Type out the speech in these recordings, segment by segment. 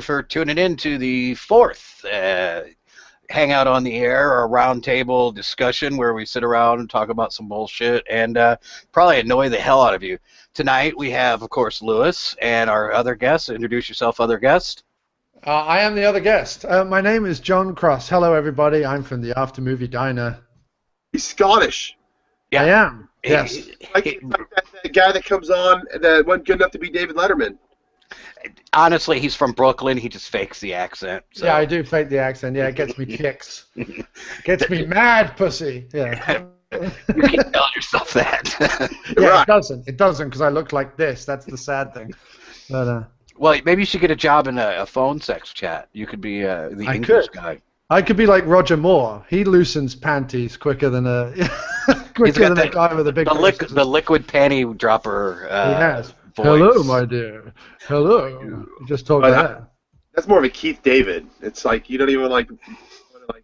for tuning in to the fourth Hangout on the Air, or roundtable discussion where we sit around and talk about some bullshit and probably annoy the hell out of you. Tonight we have, of course, Lewis and our other guest. Introduce yourself, other guest. I am the other guest. My name is John Cross. Hello, everybody. I'm from the After Movie Diner. He's Scottish. Yeah. I am. Yes. Like that guy that comes on that wasn't good enough to be David Letterman. Honestly, he's from Brooklyn. He just fakes the accent. So. Yeah, I do fake the accent. Yeah, it gets me kicks. Gets me mad, pussy. Yeah. You keep telling yourself that. Yeah, Right. it doesn't. It doesn't, because I look like this. That's the sad thing. But well, maybe you should get a job in a phone sex chat. You could be the English guy. I could be like Roger Moore. He loosens panties quicker than a guy with a big. The liquid panty dropper. He has. Voice. Hello, my dear. Hello. You just talk like that. That's more of a Keith David. It's like you don't even like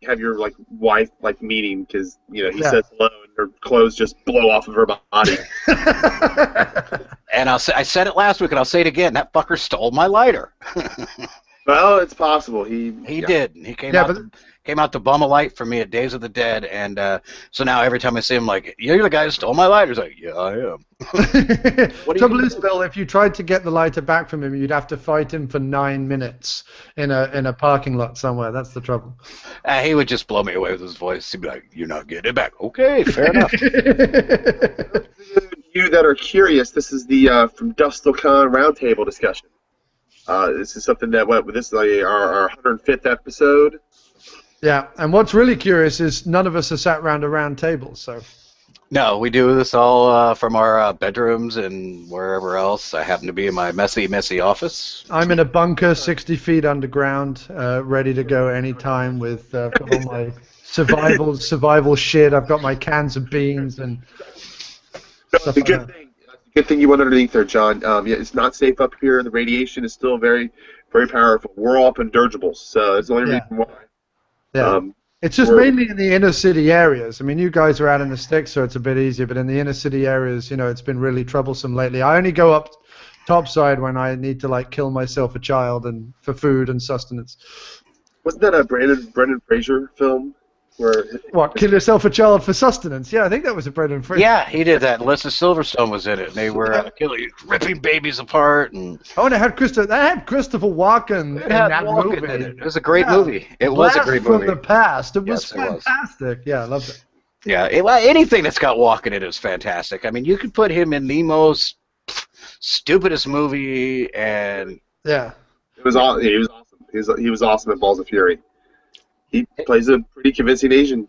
have your wife meeting because he says hello and her clothes just blow off of her body. And I said it last week and I'll say it again. That fucker stole my lighter. Well, it's possible. He did. He came out to bum a light for me at Days of the Dead, and so now every time I see him, like, you're the guy who stole my lighter. He's like, yeah, I am. Trouble is, Bill, if you tried to get the lighter back from him, you'd have to fight him for 9 minutes in a parking lot somewhere. That's the trouble. He would just blow me away with his voice. He'd be like, you're not getting it back. Okay, fair enough. You that are curious, this is the from Dusk Till Con roundtable discussion. This is something that went with this is our 105th episode. Yeah, and what's really curious is none of us are sat around a round table, so. No, we do this all from our bedrooms and wherever else. I happen to be in my messy office. I'm in a bunker 60 feet underground, ready to go anytime with got all my survival shit. I've got my cans of beans and stuff like that. Good thing you went underneath there, John. Yeah, it's not safe up here. The radiation is still very, very powerful. We're all up in dirigibles, so that's the only reason why. Yeah. It's just mainly in the inner city areas. I mean, you guys are out in the sticks, so it's a bit easier, but in the inner city areas, it's been really troublesome lately. I only go up topside when I need to, kill myself a child and for food and sustenance. Wasn't that a Brendan Fraser film? What, kill yourself a child for sustenance? Yeah, I think that was a Brendan Fraser. Yeah, he did that. Alyssa Silverstone was in it. And they were ripping babies apart. And it had Christopher Walken in that movie. It was a great movie. It was a great movie. From the past. It was fantastic. Yeah, I loved it. Yeah, anything that's got Walken in it is fantastic. I mean, you could put him in the most stupidest movie, and he was awesome. He was awesome in Balls of Fury. He plays a pretty convincing Asian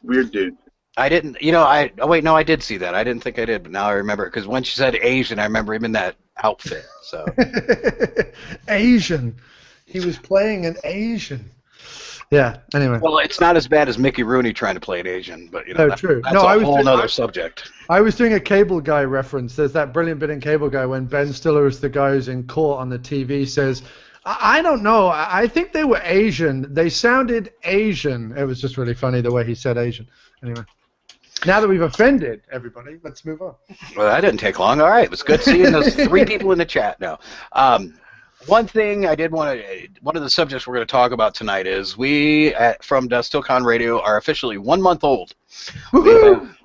weird dude. I didn't, I did see that. I didn't think I did, but now I remember because when she said Asian, I remember him in that outfit. So Asian, he was playing an Asian. Yeah. Anyway. Well, it's not as bad as Mickey Rooney trying to play an Asian, but true. That's a whole other subject. I was doing a Cable Guy reference. There's that brilliant bit in Cable Guy when Ben Stiller, is the guy who's in court on the TV, says, I don't know. I think they were Asian. They sounded Asian. It was just really funny the way he said Asian. Anyway, now that we've offended everybody, let's move on. Well, that didn't take long. All right. It was good seeing those 3 people in the chat now. One thing I did want to, one of the subjects we're going to talk about tonight is we from Dusk Till Con Radio are officially 1 month old.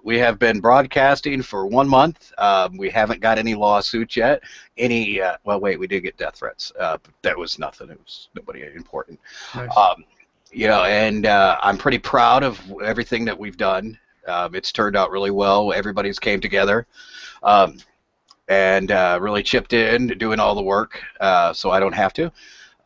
We have been broadcasting for 1 month. We haven't got any lawsuits yet. We did get death threats. But that was nothing. It was nobody important. Nice. I'm pretty proud of everything that we've done. It's turned out really well. Everybody's came together. And really chipped in, doing all the work, so I don't have to,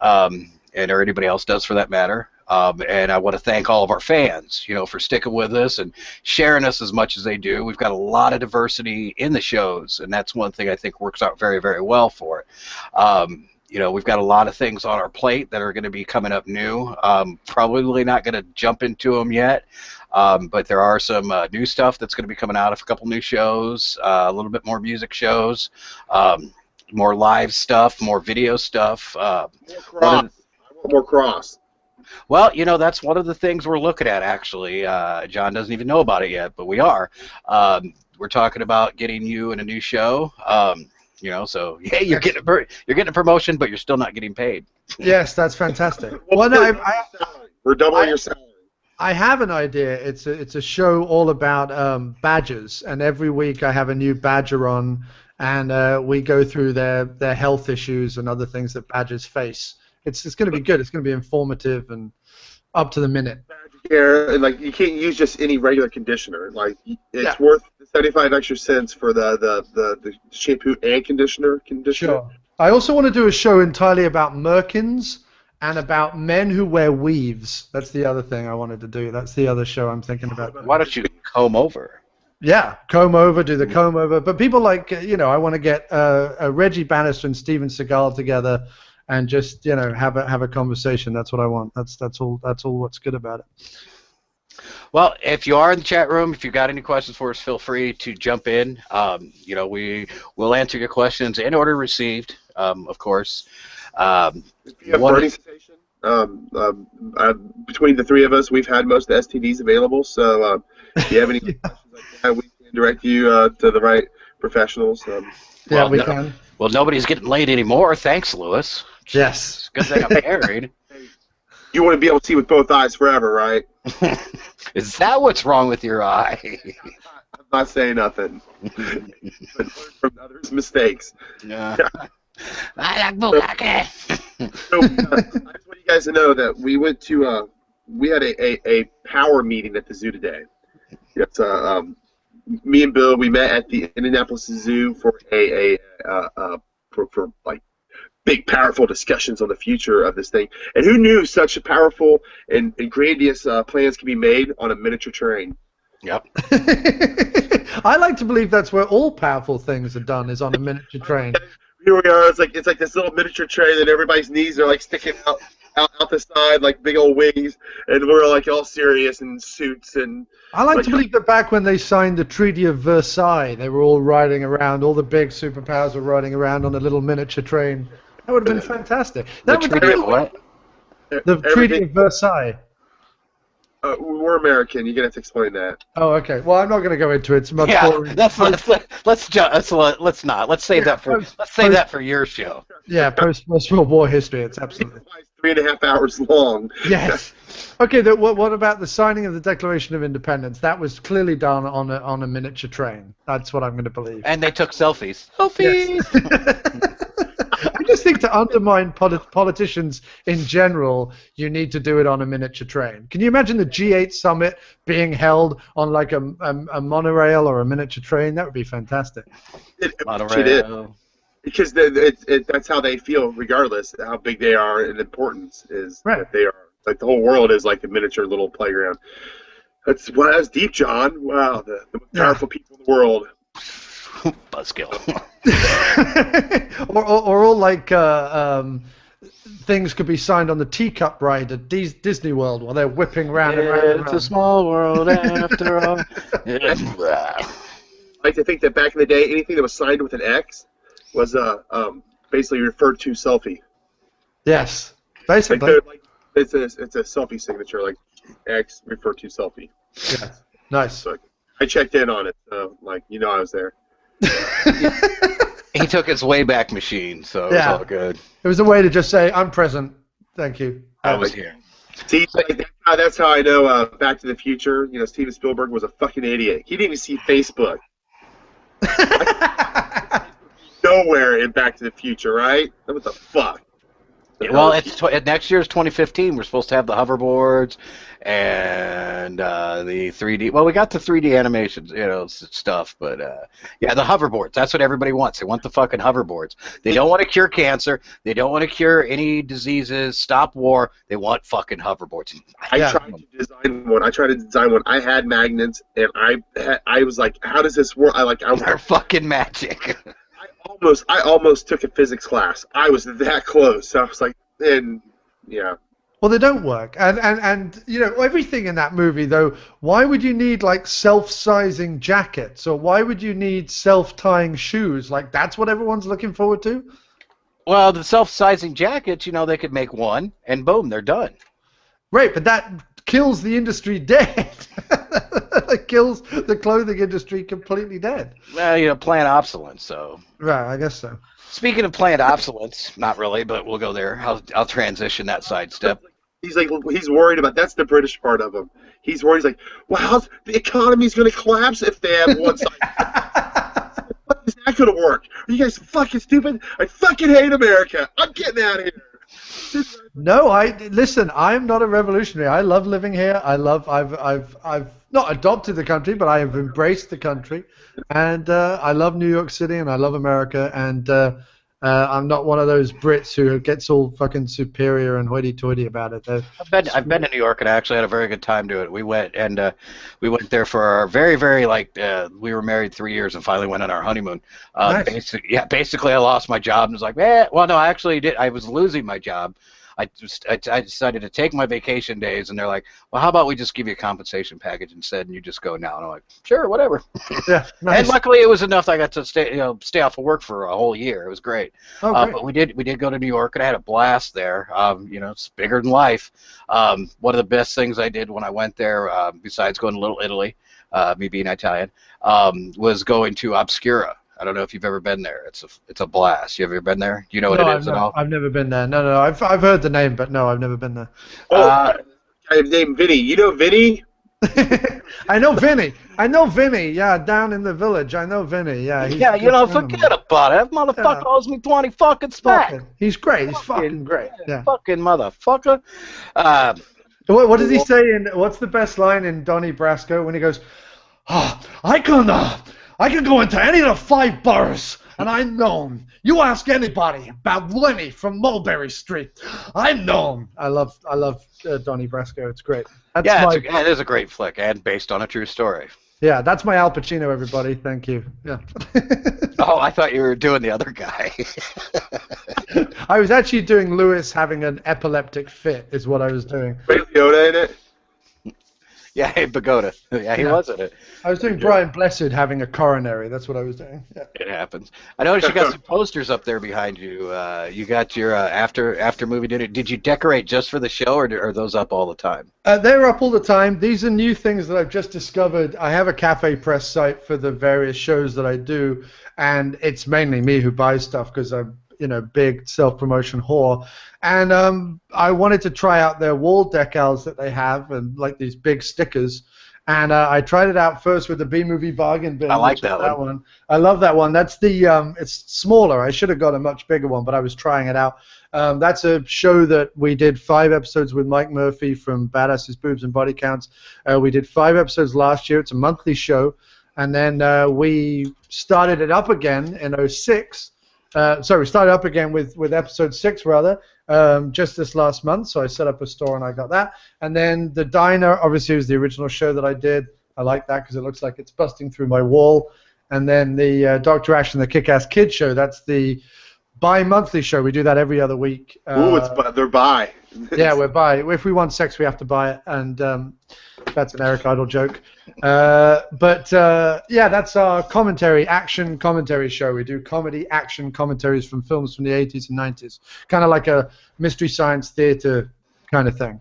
or anybody else does for that matter. And I want to thank all of our fans, for sticking with us and sharing us as much as they do. We've got a lot of diversity in the shows, and that's one thing I think works out very, very well for it. We've got a lot of things on our plate that are going to be coming up new. Probably not going to jump into them yet. But there are some new stuff that's going to be coming out of a couple new shows, a little bit more music shows, more live stuff, more video stuff. More cross. Well, that's one of the things we're looking at, actually. John doesn't even know about it yet, but we are. We're talking about getting you in a new show. You know, so yeah, you're getting a promotion, but you're still not getting paid. Yes, that's fantastic. Well, no, We're doubling your salary. I have an idea. It's a show all about badgers, and every week I have a new badger on, and we go through their health issues and other things that badgers face. It's going to be good. It's going to be informative and up to the minute. Care, and like you can't use just any regular conditioner. Like it's worth the 75 extra cents for the shampoo and conditioner. Sure. I also want to do a show entirely about merkins and about men who wear weaves. That's the other thing I wanted to do. That's the other show I'm thinking about. Why don't you comb over? Yeah, comb over, do the comb over. But people like, I want to get Reggie Bannister and Steven Seagal together and just, have a conversation. That's what I want. That's all what's good about it. Well, if you are in the chat room, if you've got any questions for us, feel free to jump in. We will answer your questions in order received, of course. If you have burning sensation, between the three of us, we've had most of the STDs available. So if you have any questions like that, we can direct you to the right professionals. We can. Well, nobody's getting laid anymore. Thanks, Lewis. Yes. Good thing I'm married. You want to be able to see with both eyes forever, right? Is that what's wrong with your eye? I'm not saying nothing. But learn from others' mistakes. Yeah. I just want you guys to know that we went to we had a power meeting at the zoo today. It's me and Bill, we met at the Indianapolis Zoo for for like big, powerful discussions on the future of this thing. And who knew such powerful and grandiose plans can be made on a miniature train? Yep. I like to believe that's where all powerful things are done, is on a miniature train. Here we are. It's like this little miniature train, and everybody's knees are like sticking out the side like big old wings, and we're like all serious in suits and. I like to believe that back when they signed the Treaty of Versailles, they were all riding around. All the big superpowers were riding around on a little miniature train. That would have been fantastic. The Treaty of what? The Treaty of Versailles. We're American. You're gonna have to explain that. Oh, okay. Well, I'm not going to go into it. It's much boring. Let's not. Let's save that for your show. Yeah, post-World War history. It's absolutely 3.5 hours long. Yes. Okay. What about the signing of the Declaration of Independence? That was clearly done on a miniature train. That's what I'm going to believe. And they took selfies. Selfies. Yes. I just think to undermine politicians in general, you need to do it on a miniature train. Can you imagine the G8 summit being held on like a monorail or a miniature train? That would be fantastic. Monorail. Because that's how they feel, regardless of how big they are and importance is that they are. Like the whole world is like a miniature little playground. That's deep, John. Wow, the most powerful people in the world. Buzzkill. or all like things could be signed on the teacup ride at Disney World while they're whipping round and round. It's a small world after all. I like to think that back in the day, anything that was signed with an X was basically referred to selfie. Yes, basically. Like, it's a selfie signature, like X referred to selfie. Yeah, nice. So I checked in on it, so I was there. He took his Wayback Machine, so it was all good. It was a way to just say, "I'm present. Thank you. I was here." See, that's how I know Back to the Future. Steven Spielberg was a fucking idiot. He didn't even see Facebook. Nowhere in Back to the Future, right? What the fuck? Well, next year's 2015. We're supposed to have the hoverboards and the 3D. Well, we got the 3D animations, stuff, but the hoverboards. That's what everybody wants. They want the fucking hoverboards. They don't want to cure cancer. They don't want to cure any diseases. Stop war. They want fucking hoverboards. I tried to design one. I had magnets, and I was like, how does this work? They're fucking magic. I almost took a physics class. I was that close. I was like, yeah. Well, they don't work, and everything in that movie though. Why would you need like self-sizing jackets, or why would you need self-tying shoes? Like that's what everyone's looking forward to. Well, the self-sizing jackets, they could make one, and boom, they're done. Right, but that kills the industry dead. It kills the clothing industry completely dead. Well, you know, planned obsolescence. So. Right, I guess so. Speaking of planned obsolescence, not really, but we'll go there. I'll transition that sidestep. He's worried about, that's the British part of him. He's worried, he's like, well, how's the economy's going to collapse if they have one side? How is that going to work? Are you guys fucking stupid? I fucking hate America. I'm getting out of here. No, listen. I'm not a revolutionary. I love living here. I've not adopted the country, but I have embraced the country, and I love New York City and I love America, and I'm not one of those Brits who gets all fucking superior and hoity-toity about it. I've been to New York and I actually had a very good time doing it. We went there for our very we were married 3 years and finally went on our honeymoon. Nice. Basically I lost my job and was like, well no, I actually did. I was losing my job. I decided to take my vacation days, and they're like, well, how about we just give you a compensation package instead, and you just go now? And I'm like, sure, whatever. Yeah, nice. And luckily, it was enough that I got to stay off of work for a whole year. It was great. Oh, great. But we did go to New York, and I had a blast there. It's bigger than life. One of the best things I did when I went there, besides going to Little Italy, me being Italian, was going to Obscura. I don't know if you've ever been there. It's a blast. You ever been there? Do you know what it is at all? I've never been there. No. I've heard the name, but no, I've never been there. I have named Vinny. You know Vinny? I know Vinny. Yeah, down in the village. I know Vinny. Yeah. Forget about it. That motherfucker owes me 20 fucking smack. He's great. He's fucking great. Yeah. Fucking motherfucker. What does he say what's the best line in Donnie Brasco when he goes, I can go into any of the 5 boroughs, and I'm known. You ask anybody about Lenny from Mulberry Street. I'm known. I love Donnie Brasco. It's great. It is a great flick, and based on a true story. Yeah, that's my Al Pacino, everybody. Thank you. Yeah. Oh, I thought you were doing the other guy. I was actually doing Lewis having an epileptic fit, is what I was doing. Ray Liotta in it? Yeah, hey, Pagoda. Yeah, he was in it. I was doing Brian Blessed having a coronary. That's what I was doing. Yeah. It happens. I noticed you got some posters up there behind you. You got your after movie dinner. Did you decorate just for the show, or are those up all the time? They're up all the time. These are new things that I've just discovered. I have a Cafe Press site for the various shows that I do, and it's mainly me who buys stuff because I'm big self-promotion whore. And I wanted to try out their wall decals that they have, and like these big stickers. And I tried it out first with the B-Movie Bargain Bin. I like that one. I love that one. That's the it's smaller. I should have got a much bigger one, but I was trying it out. That's a show that we did 5 episodes with Mike Murphy from Badasses, Boobs, and Body Counts. We did 5 episodes last year. It's a monthly show. And then we started it up again in 2006. We started up again with episode 6 rather, just this last month. So I set up a store and I got that. And then the diner obviously was the original show that I did. I like that because it looks like it's busting through my wall. And then the Dr. Ash and the Kick-Ass Kid show. That's the bi-monthly show. We do that every other week. They're bi. Yeah, we're bi. If we want sex, we have to buy it. And that's an Eric Idle joke. That's our action commentary show. We do comedy action commentaries from films from the 80s and 90s. Kind of like a Mystery Science Theater kind of thing,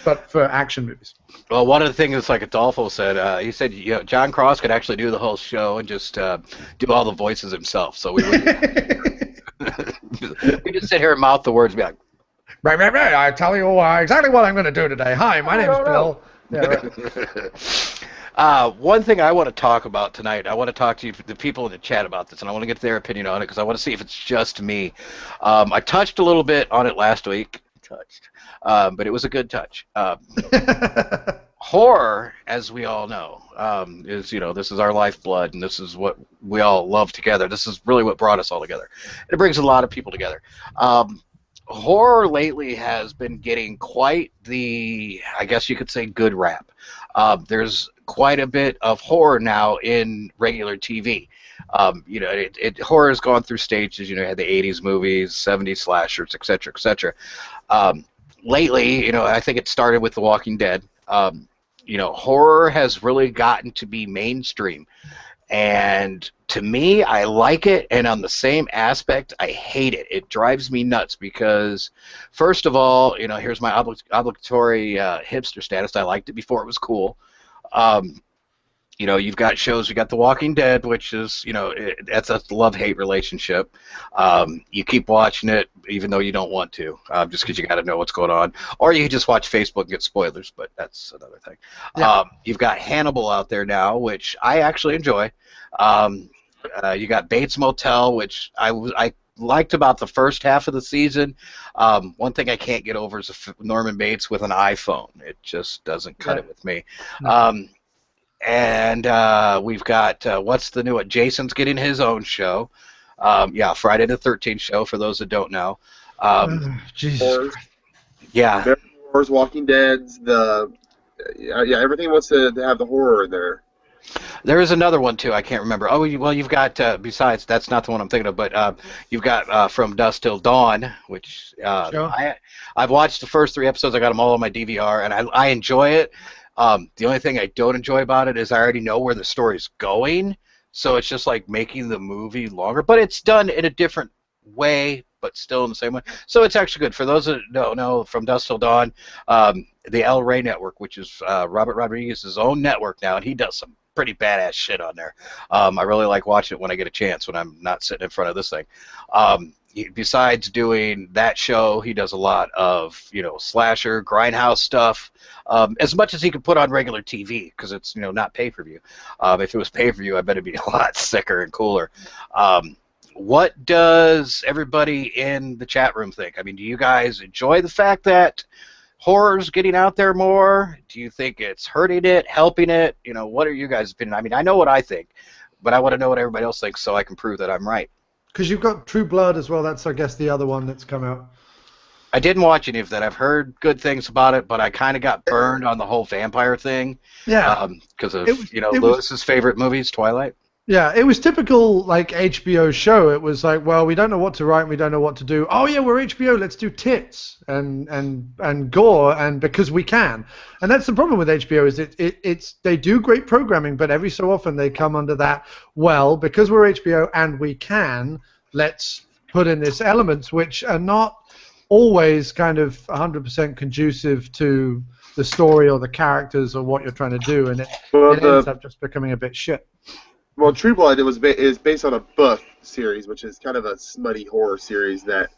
but for action movies. Well, one of the things, like Adolfo said, he said John Cross could actually do the whole show and just do all the voices himself. So we would we just sit here and mouth the words and be like, right, I tell you exactly what I'm going to do today. Hi, my name's Bill. Yeah, right. One thing I want to talk about tonight, I want to talk to you, the people in the chat about this, and I want to get their opinion on it because I want to see if it's just me. I touched a little bit on it last week, but it was a good touch. Horror, as we all know, is this is our lifeblood, and this is what we all love together. This is really what brought us all together. It brings a lot of people together. Horror lately has been getting quite the, I guess you could say, good rap. There's quite a bit of horror now in regular TV. Horror has gone through stages. You had the 80s movies, 70s slashers, etc., etc. Lately, I think it started with The Walking Dead. Horror has really gotten to be mainstream. And to me, I like it, and on the same aspect, I hate it. It drives me nuts because, first of all, here's my obligatory hipster status. I liked it before it was cool. Um, you've got shows. You got The Walking Dead, which is, that's a love-hate relationship. You keep watching it, even though you don't want to, just because you got to know what's going on. Or you can just watch Facebook and get spoilers, but that's another thing. Yeah. You've got Hannibal out there now, which I actually enjoy. You got Bates Motel, which I liked about the first half of the season. One thing I can't get over is Norman Bates with an iPhone. It just doesn't cut it with me. No. And we've got what's the new one? Jason's getting his own show. Friday the 13th show for those that don't know. Jesus. Yeah. Wars, Walking Dead's, everything wants to have the horror in there. There is another one too. I can't remember. Oh, well, you've got besides that's not the one I'm thinking of, but you've got From Dusk Till Dawn, which Sure. I've watched the first 3 episodes. I got them all on my DVR, and I enjoy it. The only thing I don't enjoy about it is I already know where the story's going, so it's just like making the movie longer. But it's done in a different way, but still in the same way. So it's actually good. For those that don't know, From Dusk Till Dawn, the El Rey Network, which is Robert Rodriguez's own network now, and he does some pretty badass shit on there. I really like watching it when I get a chance, when I'm not sitting in front of this thing. Besides doing that show, he does a lot of slasher, grindhouse stuff, as much as he can put on regular TV, because it's not pay-per-view. If it was pay-per-view, I bet it'd be a lot sicker and cooler. What does everybody in the chat room think? I mean, do you guys enjoy the fact that horror's getting out there more? Do you think it's hurting it, helping it? What are you guys' opinion? I mean, I know what I think, but I want to know what everybody else thinks so I can prove that I'm right. Because you've got True Blood as well. That's, I guess, the other one that's come out. I didn't watch any of that. I've heard good things about it, but I kind of got burned on the whole vampire thing. Yeah. Because of Lewis's favorite movies, Twilight. Yeah, it was typical like HBO show. It was like, well, we don't know what to write, and we don't know what to do. Oh yeah, we're HBO. Let's do tits and gore, and because we can. And that's the problem with HBO is it's they do great programming, but every so often they come under that. Well, because we're HBO and we can, let's put in this elements which are not always kind of 100% conducive to the story or the characters or what you're trying to do, and it ends up just becoming a bit shit. Well, True Blood is based on a book series, which is kind of a smutty horror series that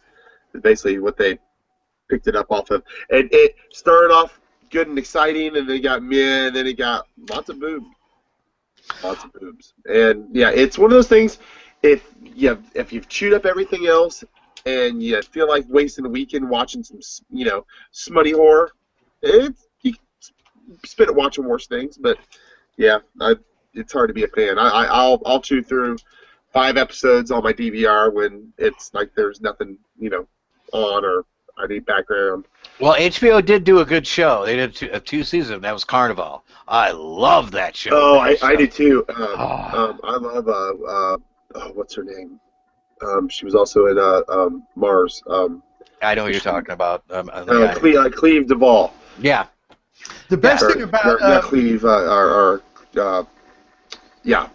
is basically what they picked it up off of. And it started off good and exciting, and then it got meh, and then it got lots of boobs. Lots of boobs. And, yeah, it's one of those things, if you've chewed up everything else and you feel like wasting a weekend watching some, smutty horror, you can spend it watching worse things. But, yeah, it's hard to be a fan. I'll chew through 5 episodes on my DVR when it's like there's nothing, on, or I need background. Well, HBO did do a good show. They did a 2 season. That was Carnival. I love that show. Oh, I do too. I love what's her name? She was also in Mars. I know who you're talking about. Cleve Duvall. Yeah. The best thing about not Cleve, yeah.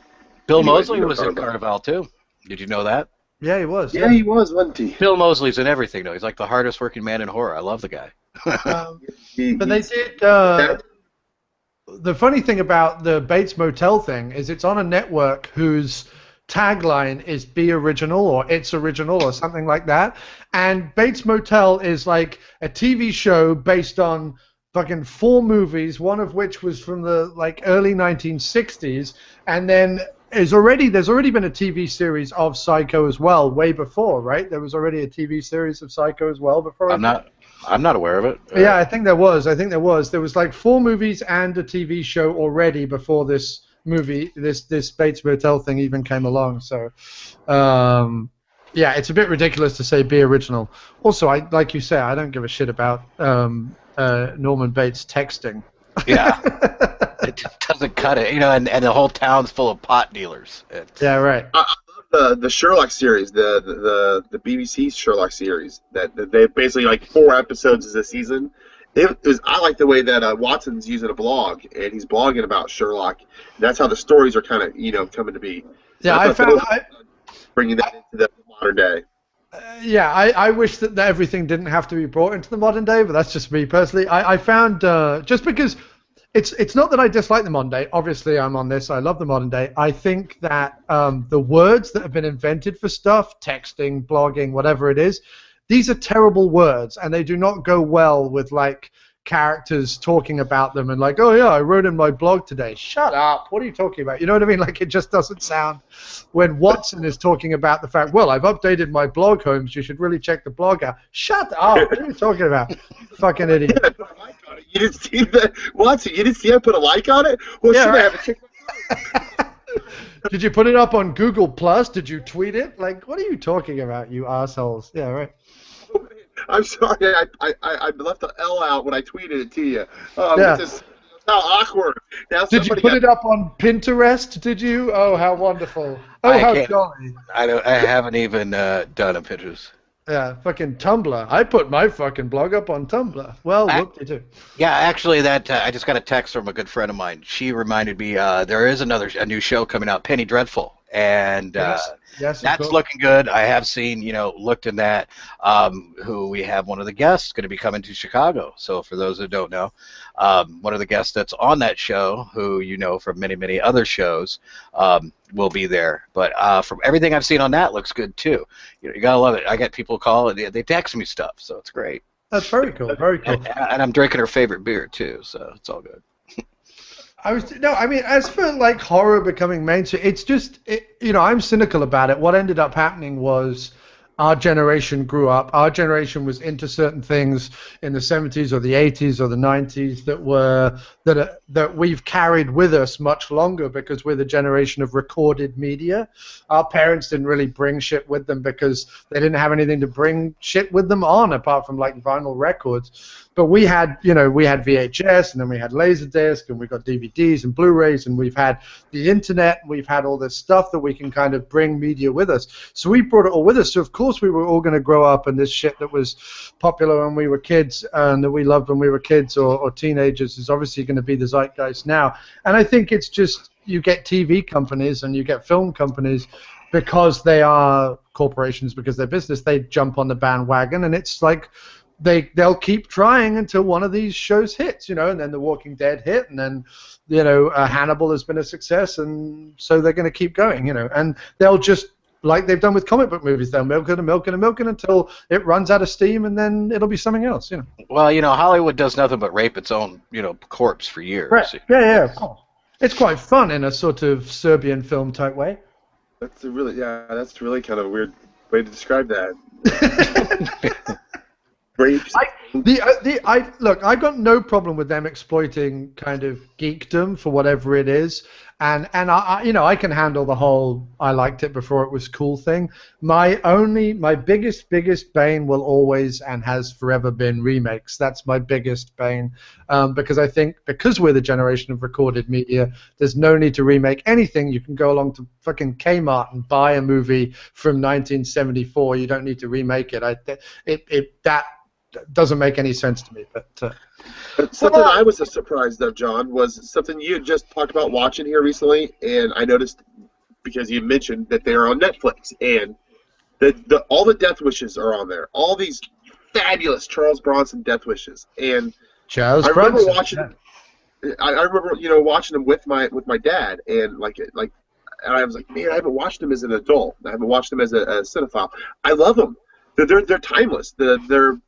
Bill Moseley was in Carnival too. Did you know that? Yeah, he was. Yeah, he was, wasn't he? Bill Moseley's in everything though. He's like the hardest working man in horror. I love the guy. But they did. The funny thing about the Bates Motel thing is it's on a network whose tagline is "Be Original" or "It's Original" or something like that. And Bates Motel is like a TV show based on fucking 4 movies, one of which was from the early 1960s, and then there's already been a TV series of Psycho as well, way before, right? There was already a TV series of Psycho as well before. I'm not aware of it. Yeah, I think there was. There was like 4 movies and a TV show already before this movie, this Bates Motel thing even came along. So, yeah, it's a bit ridiculous to say "Be Original." Also, like you say, I don't give a shit about Norman Bates texting. Yeah, it doesn't cut it, and the whole town's full of pot dealers. Yeah, right. I love the Sherlock series, the BBC Sherlock series. That they basically 4 episodes is a season. I like the way that Watson's using a blog, and he's blogging about Sherlock. That's how the stories are kind of coming to be. So Yeah, I found bringing that into the modern day. Yeah, I wish that everything didn't have to be brought into the modern day, but that's just me personally. I found just because it's not that I dislike the modern day. Obviously, I'm on this. I love the modern day. I think that the words that have been invented for stuff, texting, blogging, whatever it is, these are terrible words, and they do not go well with like characters talking about them and like, oh yeah, I wrote in my blog today. Shut up. What are you talking about? You know what I mean? Like, it just doesn't sound. When Watson is talking about the fact, well, I've updated my blog, Holmes. You should really check the blog out. Shut up. What are you talking about? Fucking idiot. I put a like on it. You didn't see that, Watson? You didn't see I put a like on it? Well, Yeah, should right. I have a check? Did you put it up on Google Plus? Did you tweet it? Like, what are you talking about, you assholes? Yeah, right. I'm sorry, I left the L out when I tweeted it to you. Yeah. It's how awkward. Now Did you somebody put got- it up on Pinterest? Did you? Oh, how wonderful. Oh, I how can't- jolly. I haven't even done a Pinterest. Yeah, fucking Tumblr. I put my fucking blog up on Tumblr. Well, I- whoop-de-doo. Yeah, actually, that I just got a text from a good friend of mine. She reminded me there is a new show coming out, Penny Dreadful, and Yes, of that's course. looking good. I have seen, looked in that. Who we have one of the guests going to be coming to Chicago. So for those who don't know, one of the guests that's on that show, who you know from many, many other shows, will be there. But from everything I've seen on that, looks good too. You gotta love it. I get people call and they text me stuff, so it's great. That's very cool. Very cool. And I'm drinking her favorite beer too, so it's all good. I mean, as for like horror becoming mainstream, it's just, I'm cynical about it. What ended up happening was our generation grew up. Our generation was into certain things in the 70s or the 80s or the 90s that we've carried with us much longer because we're the generation of recorded media. Our parents didn't really bring shit with them because they didn't have anything to bring shit with them on apart from like vinyl records. But we had VHS, and then we had Laserdisc, and we got DVDs and Blu-rays, and we've had the internet, and we've had all this stuff that we can kind of bring media with us. So we brought it all with us. So of course we were all going to grow up, and this shit that was popular when we were kids and that we loved when we were kids or teenagers is obviously going to be the zeitgeist now. And I think it's just you get TV companies and you get film companies because they are corporations, because they're business, they jump on the bandwagon, and it's like they'll keep trying until one of these shows hits, and then The Walking Dead hit, and then, Hannibal has been a success, and so they're going to keep going, and they'll just, like they've done with comic book movies, they'll milk it and milk it and milk it until it runs out of steam, and then it'll be something else, Well, Hollywood does nothing but rape its own, corpse for years. Right. Yeah, of course. It's quite fun in a sort of Serbian film type way. That's really kind of a weird way to describe that. Rapes. Look, I've got no problem with them exploiting kind of geekdom for whatever it is, and I can handle the whole I liked it before it was cool thing. My biggest bane will always and has forever been remakes. That's my biggest bane, because I think because we're the generation of recorded media, there's no need to remake anything. You can go along to fucking Kmart and buy a movie from 1974. You don't need to remake it. That doesn't make any sense to me. But something I was surprised of, John, was something you had just talked about watching here recently, and I noticed because you mentioned that they are on Netflix, and all the Death Wishes are on there. All these fabulous Charles Bronson Death Wishes, and Charles I remember Bronson, watching. yeah. I remember watching them with my dad, and and I was like, man, I haven't watched them as an adult. I haven't watched them as a cinephile. I love them. They're timeless. The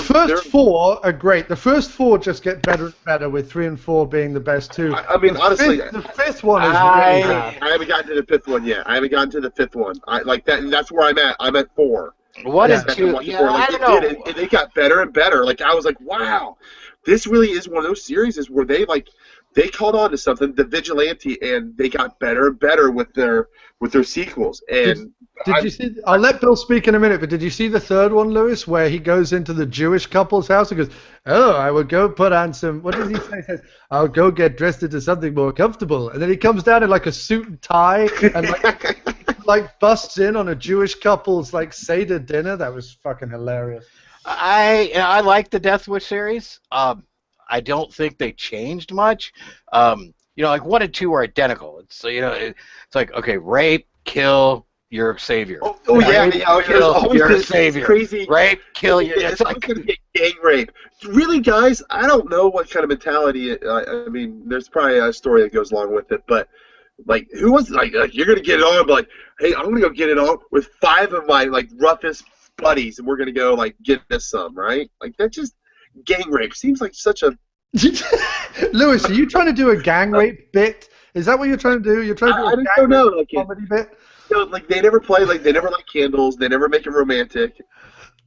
first four are great. The first four just get better and better, with 3 and 4 being the best two. I mean, honestly, the fifth one is really bad. I haven't gotten to the fifth one yet. I haven't gotten to the fifth one. I like that, and that's where I'm at. I'm at 4. What is That's two? what I'm Yeah, for. I Like, don't know. and they got better and better. Like, I was like, wow, this really is one of those series where they caught on to something, the Vigilante, and they got better and better with their sequels. And Did you see? I'll let Bill speak in a minute, but did you see the third one, Lewis, where he goes into the Jewish couple's house and goes, "Oh, I would go put on some." What does he say? He says, "I'll go get dressed into something more comfortable," and then he comes down in like a suit and tie and like like busts in on a Jewish couple's like Seder dinner. That was fucking hilarious. I like the Death Wish series. I don't think they changed much. Like 1 and 2 are identical. It's it's like, okay, rape, kill, your savior. Oh yeah, rape, yeah. kill, Always your this savior. crazy Rape, kill, your. It's like going to be gang rape. Really, guys? I don't know what kind of mentality. I mean, there's probably a story that goes along with it, but like, who wants like you're going to get it on? But like, hey, I'm going to go get it on with 5 of my like roughest buddies, and we're going to go like get us some, right? Like that just gang rape seems like such a. Lewis, are you trying to do a gang rape bit? Is that what you're trying to do? You're trying to do a gang know, rape comedy bit? Like they never play, like they never light candles, they never make it romantic.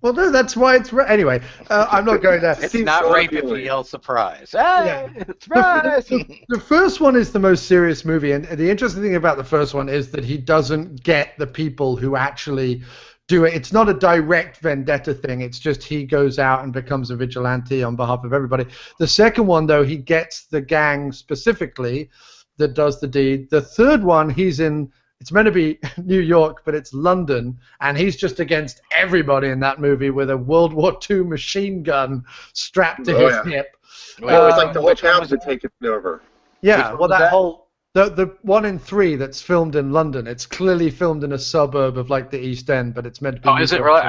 Well, no, that's why it's anyway. I'm not going there. It's not rape if you yell surprise. Hey, surprise! The first one is the most serious movie, and the interesting thing about the first one is that he doesn't get the people who actually do it. It's not a direct vendetta thing. It's just he goes out and becomes a vigilante on behalf of everybody. The second one, though, he gets the gang specifically that does the deed. The third one, he's in. It's meant to be New York, but it's London, and he's just against everybody in that movie with a World War II machine gun strapped to his hip. Well, it's like the whole town's been taken over. Yeah, well, that whole the 1 in 3 that's filmed in London, it's clearly filmed in a suburb of like the East End, but it's meant to be. Oh, is it really?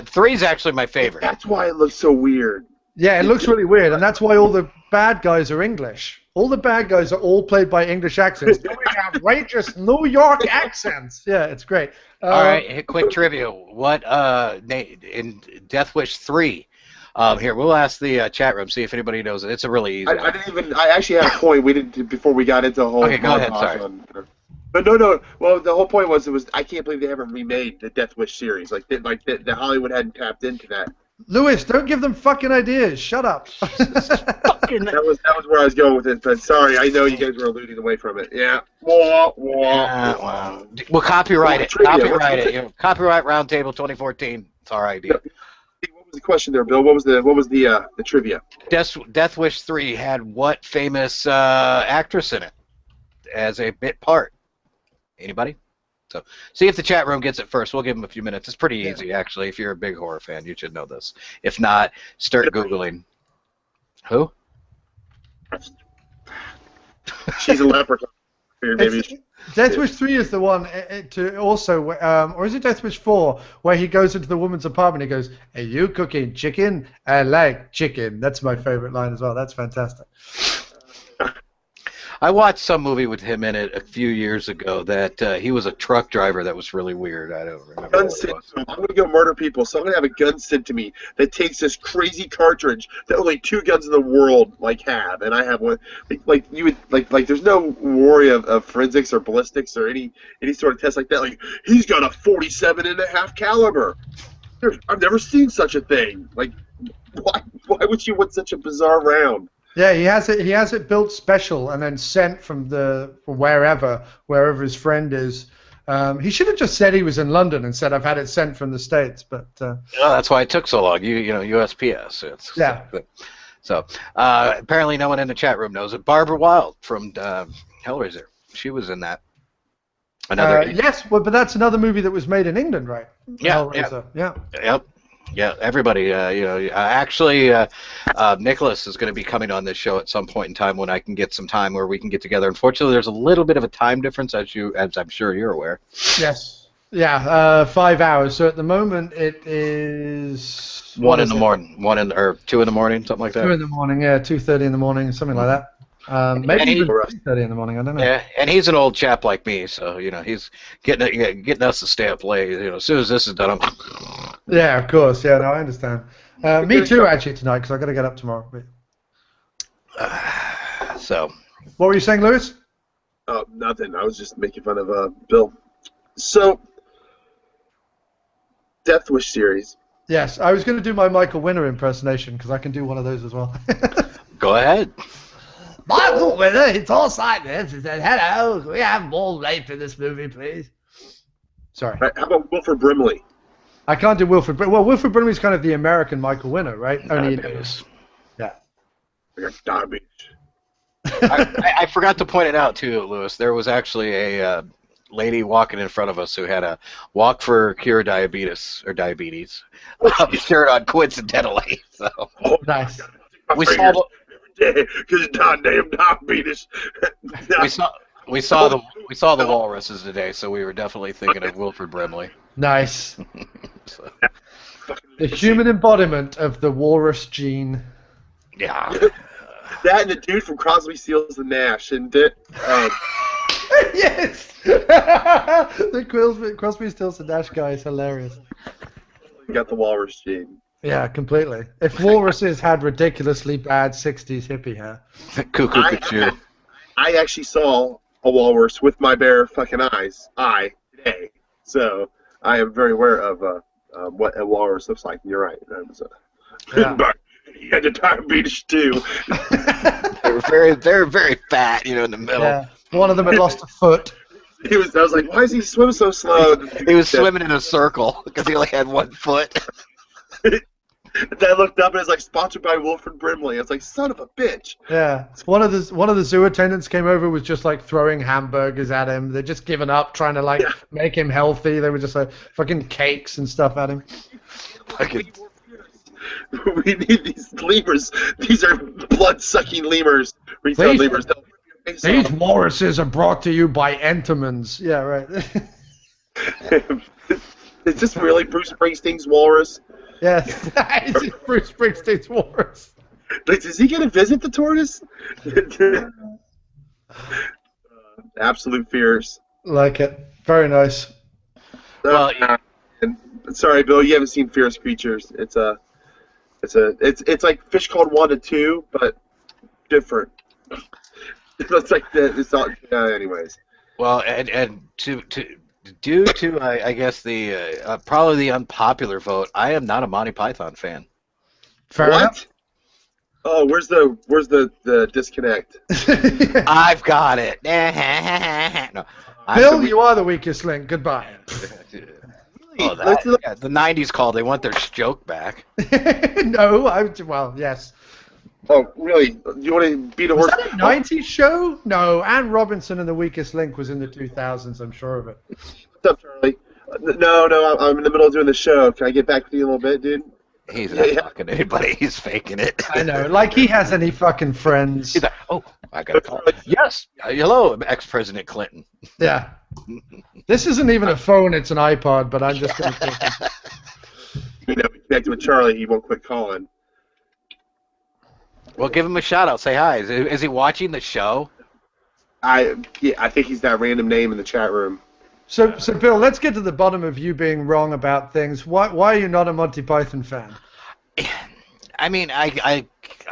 3 is actually my favorite. That's why it looks so weird. Yeah, it looks really weird, and that's why all the bad guys are English. All the bad guys are all played by English accents, doing outrageous New York accents. Yeah, it's great. All right, quick trivia. What in Death Wish 3? Here, we'll ask the chat room, see if anybody knows it. It's a really easy one. I didn't even. I actually had a point. We didn't before we got into the whole. Okay, go ahead. Sorry. But no. Well, the whole point was I can't believe they haven't remade the Death Wish series. Like the Hollywood hadn't tapped into that. Lewis, don't give them fucking ideas. Shut up. That was where I was going with it. But sorry, I know you guys were alluding away from it. Yeah. Well, we'll copyright it. Copyright it. Copyright Roundtable 2014. It's our idea. What was the question there, Bill? What was the trivia? Death Wish 3 had what famous actress in it as a bit part? Anybody? So see if the chat room gets it first. We'll give them a few minutes. It's pretty easy, actually. If you're a big horror fan, you should know this. If not, start Googling. Who? She's a leprechaun. Maybe. Death Wish 3 is the one to also, or is it Death Wish 4, where he goes into the woman's apartment and he goes, "Are you cooking chicken? I like chicken." That's my favorite line as well. That's fantastic. I watched some movie with him in it a few years ago that he was a truck driver that was really weird. I don't remember gun what sent it was. to him. I'm going to go murder people, so I'm going to have a gun sent to me that takes this crazy cartridge that only 2 guns in the world have, and I have one. Like you would like there's no worry of forensics or ballistics or any sort of test like that. Like he's got a 47.5 caliber. I've never seen such a thing. Like why would you want such a bizarre round? Yeah, he has it built special and then sent from wherever his friend is. He should have just said he was in London and said I've had it sent from the States, but that's why it took so long. You know, USPS. So apparently no one in the chat room knows it. Barbara Wilde from Hellraiser. She was in that. Yes, well, but that's another movie that was made in England, right? Yeah. Yep. Yeah, everybody. Nicholas is going to be coming on this show at some point in time when I can get some time where we can get together. Unfortunately, there's a little bit of a time difference, as I'm sure you're aware. Yes. Yeah, 5 hours. So at the moment it is 1 in the morning, or 2 in the morning, something like that. 2 in the morning, yeah, 2:30 in the morning, something like that. Maybe even 3:30 in the morning. I don't know. Yeah, and he's an old chap like me, so he's getting us to stay up late. As soon as this is done, Yeah, of course. Yeah, no, I understand. Me too, actually, tonight, because I got to get up tomorrow. So. What were you saying, Lewis? Oh, nothing. I was just making fun of Bill. So, Death Wish series. Yes, I was going to do my Michael Winner impersonation because I can do one of those as well. Go ahead. Michael Winner, he talks like this. He said, "Hello, can we have more rape in this movie, please?" Sorry. Right, how about Wilford Brimley? I can't do Wilford. Well, Wilford Brimley's kind of the American Michael Winner, right? Only yeah. Diabetes. I forgot to point it out too, Lewis. There was actually a lady walking in front of us who had a Walk for Cure Diabetes shirt on coincidentally. So Oh, Nice. we saw the, because goddamn diabetes. we saw the walruses today, so we were definitely thinking of Wilford Brimley. Nice. So, The human embodiment of the walrus gene. yeah. That and the dude from Crosby, Stills and Nash, and Yes! The Crosby, Stills and Nash guy is hilarious. you got the walrus gene. Yeah, completely. If walruses had ridiculously bad 60s hippie hair. Cuckoo Cuckoo. I actually saw a walrus with my bare fucking eyes. Today. So I am very aware of what a walrus looks like. You're right. That was, Yeah. but he had the diabetes too. They're very fat, in the middle. Yeah. One of them had lost a foot. I was like, why is he swimming so slow? He was swimming in a circle because he only had one foot. And I looked up and it's like sponsored by Wilford Brimley. I was like, son of a bitch. Yeah. One of the zoo attendants came over, was just like throwing hamburgers at him. They're just giving up, trying to like make him healthy. They were just like fucking cakes and stuff at him. We need these lemurs. These are blood-sucking lemurs. Retail lemurs. These walruses are brought to you by Entenmann's. Yeah, right. Is this really Bruce Springsteen's walrus? Yes. It's Bruce Springsteen's walrus. Like, is he going to visit the tortoise? Absolute fears. Like it. Very nice. Well, Sorry, Bill, you haven't seen Fierce Creatures. It's like Fish Called 1 and 2, but different. It's like it's all. Anyways. Well, and due to I guess the probably the unpopular vote, I am not a Monty Python fan. Fair What? enough. Oh, where's the disconnect? I've got it. No, Bill, you are the weakest link. Goodbye. Oh, the '90s call. They want their joke back. No, well, yes. Oh, really? Do you want to beat a Was horse? that a 90s show? No, Anne Robinson and the Weakest Link was in the 2000s, I'm sure of it. What's up, Charlie? No, I'm in the middle of doing the show. Can I get back with you a little bit, dude? He's not talking to anybody. He's faking it. I know, like he has any fucking friends. He's like, oh, I got a call. Yes, hello, ex-President Clinton. Yeah. This isn't even a phone, it's an iPod, but I'm just going to We connected with Charlie. He won't quit calling. Well, give him a shout out. Say hi. Is he watching the show? I think he's that random name in the chat room. So Bill, let's get to the bottom of you being wrong about things. Why are you not a Monty Python fan? I mean, I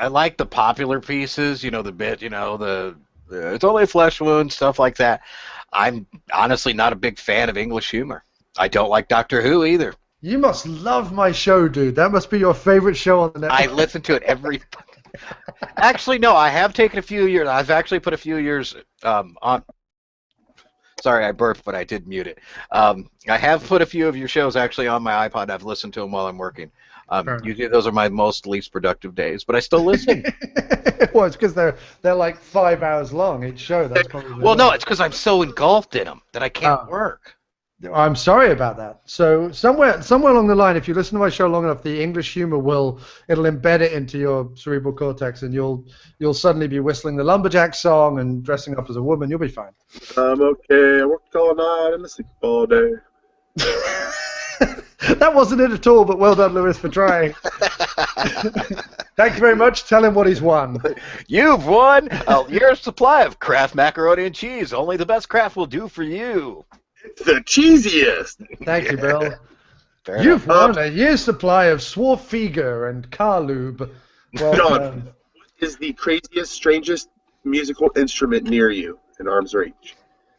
like the popular pieces, the bit, the it's only a flesh wound, stuff like that. I'm honestly not a big fan of English humor. I don't like Doctor Who either. You must love my show, dude. That must be your favorite show on the network. I listen to it every. Actually, no. I have taken a few years. I've actually put a few years on. Sorry, I burped, but I did mute it. I have put a few of your shows actually on my iPod. I've listened to them while I'm working. Usually those are my least productive days, but I still listen. Well, it's because they're like 5 hours long each show. That's probably well, no, it's because I'm so engulfed in them that I can't work. I'm sorry about that. So somewhere along the line, if you listen to my show long enough, the English humor it'll embed it into your cerebral cortex, and you'll suddenly be whistling the Lumberjack song and dressing up as a woman. You'll be fine. I'm okay. I worked all night and I sleep all day. That wasn't it at all, but well done, Lewis, for trying. Thank you very much. Tell him what he's won. You've won a year's supply of Kraft macaroni and cheese. Only the best Kraft will do for you. It's the cheesiest. Thank you, Bill. Fair You've enough. won a year's supply of Swarfiga and Carlube. Well, John, what is the craziest, strangest musical instrument near you in arm's reach?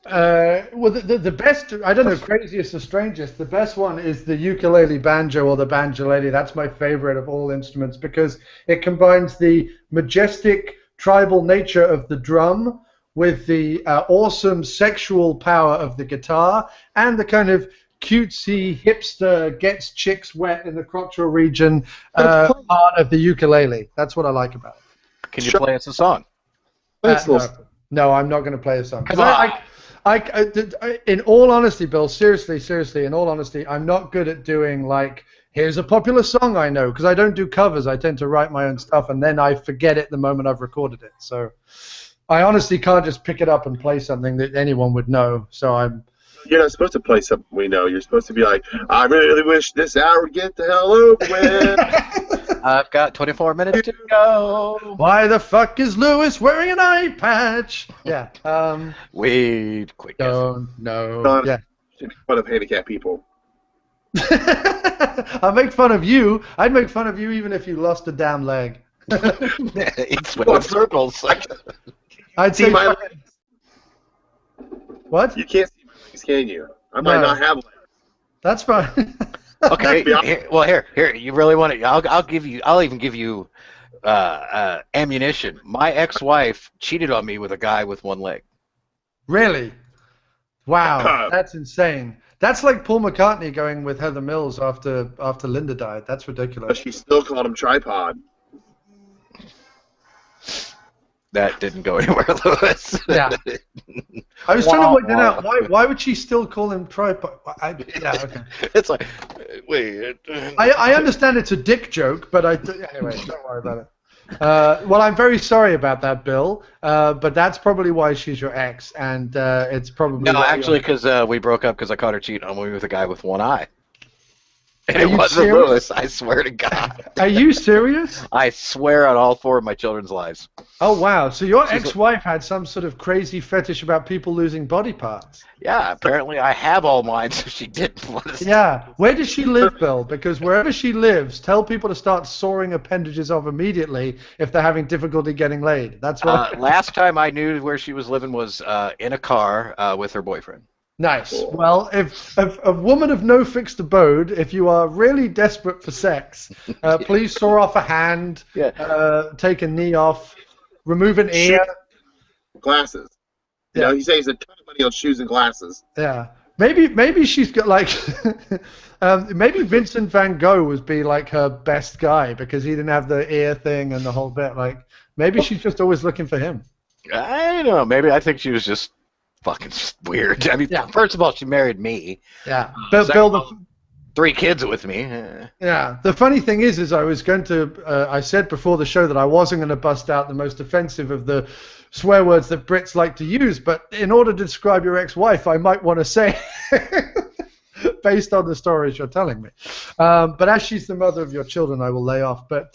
Well, the best, I don't know, craziest or strangest, the best one is the ukulele banjo or the banjolele. That's my favorite of all instruments because it combines the majestic tribal nature of the drum with the awesome sexual power of the guitar and the kind of cutesy hipster gets chicks wet in the crotchal region part of the ukulele. That's what I like about it. Can you play us a song? No, I'm not going to play a song. 'Cause Come on. In all honesty, Bill, seriously, in all honesty, I'm not good at doing like, here's a popular song I know, because I don't do covers. I tend to write my own stuff, and then I forget it the moment I've recorded it. So I honestly can't just pick it up and play something that anyone would know. So I'm. You're not supposed to play something we know. You're supposed to be like, I really wish this hour would get the hell over with. I've got 24 minutes to go. Why the fuck is Lewis wearing an eye patch? Yeah. Wait, quick. Don't know. Don't Yeah. make fun of handicapped people. I'll make fun of you. I'd make fun of you even if you lost a damn leg. It's with circles. I'd See say. my legs. What? You can't see my legs, can you? I might not have legs. That's fine. Okay. Here. You really want it? I'll give you. I'll even give you ammunition. My ex-wife cheated on me with a guy with one leg. Really? Wow, that's insane. That's like Paul McCartney going with Heather Mills after Linda died. That's But ridiculous. she still called him tripod. That didn't go anywhere, Lewis. Yeah. I was trying to work that out. Why would she still call him tripod? Yeah, okay. It's like, wait. I understand it's a dick joke, but anyway, don't worry about it. Well, I'm very sorry about that, Bill. But that's probably why she's your ex, and it's probably No, actually, because we broke up because I caught her cheating on me with a guy with one eye. And Are it you wasn't serious? Lewis. I swear to God. Are you serious? I swear on all four of my children's lives. Oh wow! So your ex-wife had some sort of crazy fetish about people losing body parts. Yeah, apparently I have all mine, so she didn't want to. Yeah. Where does she live, Bill? Because wherever she lives, tell people to start sawing appendages off immediately if they're having difficulty getting laid. That's what. Last time I knew where she was living was in a car with her boyfriend. Nice. Well, if a woman of no fixed abode, if you are really desperate for sex, please saw off a hand, take a knee off, remove an ear. Glasses. You know, he saves a ton of money on shoes and glasses. Yeah. Maybe she's got like maybe Vincent van Gogh would be like her best guy because he didn't have the ear thing and the whole bit. Like maybe she's just always looking for him. I don't know. Maybe I think she was just fucking weird. I mean, first of all, she married me. Yeah. Bill, 3 kids with me. Yeah. The funny thing is I was going to. I said before the show that I wasn't going to bust out the most offensive of the swear words that Brits like to use, but in order to describe your ex-wife, I might want to say, based on the stories you're telling me. But as she's the mother of your children, I will lay off. But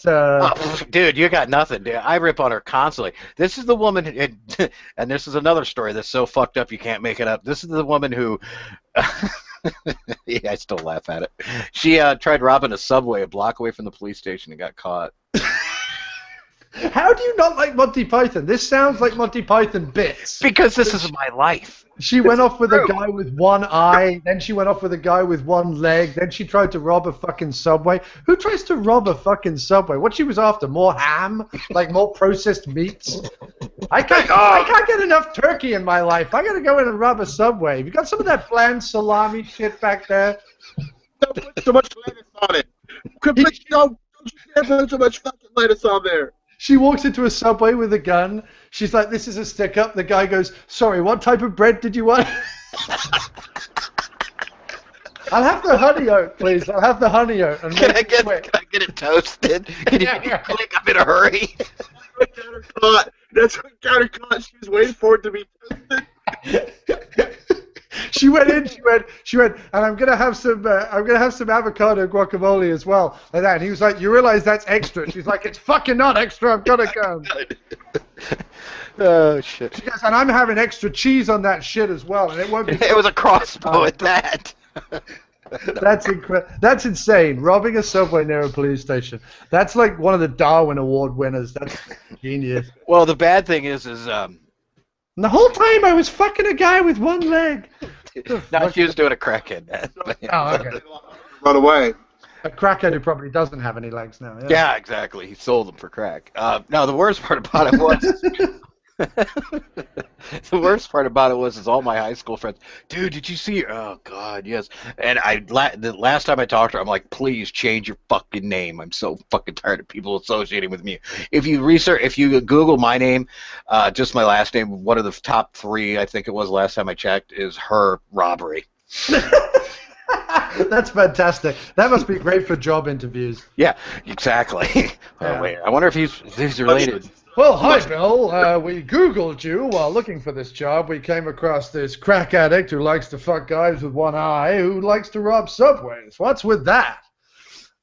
dude, you got nothing, dude. I rip on her constantly. This is the woman, and this is another story that's so fucked up you can't make it up. This is the woman who. Yeah, I still laugh at it. She tried robbing a Subway a block away from the police station and got caught. How do you not like Monty Python? This sounds like Monty Python bits. Because this is my life. She went off with a guy with one eye, then she went off with a guy with one leg, then she tried to rob a fucking Subway. Who tries to rob a fucking Subway? What she was after? More ham? Like more processed meats? I can't get enough turkey in my life. I gotta go in and rob a Subway. You got some of that bland salami shit back there? Don't put so much lettuce on it. Don't you dare put so much fucking lettuce on there. She walks into a Subway with a gun. She's like, this is a stick-up. The guy goes, sorry, what type of bread did you want? I'll have the honey oat, please. I'll have the honey oat. Can I get it toasted? Can you click? I'm in a hurry. That's what got her caught. She was waiting for it to be toasted. She went in. She went, and I'm gonna have some avocado guacamole as well, like that. And he was like, "You realize that's extra?" She's like, "It's fucking not extra. I've gotta go." Oh shit! She goes, and I'm having extra cheese on that shit as well, and it won't be. It was a crossbow at that. That's insane. Robbing a Subway near a police station. That's like one of the Darwin Award winners. That's genius. Well, the bad thing is And the whole time I was fucking a guy with one leg. no, she was doing a crackhead. Oh, okay. Run away. A crackhead who probably doesn't have any legs now. Yeah, exactly. He sold them for crack. No, the worst part about it was The worst part about it was, is all my high school friends, dude, did you see? Oh God, yes. And the last time I talked to her, I'm like, please change your fucking name. I'm so fucking tired of people associating with me. If you Google my name, just my last name, one of the top 3, I think it was last time I checked, is Her Robbery. That's fantastic. That must be great for job interviews. Yeah, exactly. Yeah. Oh wait, I wonder if he's related. Well, hi, Bill. We Googled you while looking for this job. We came across this crack addict who likes to fuck guys with one eye who likes to rob subways. What's with that?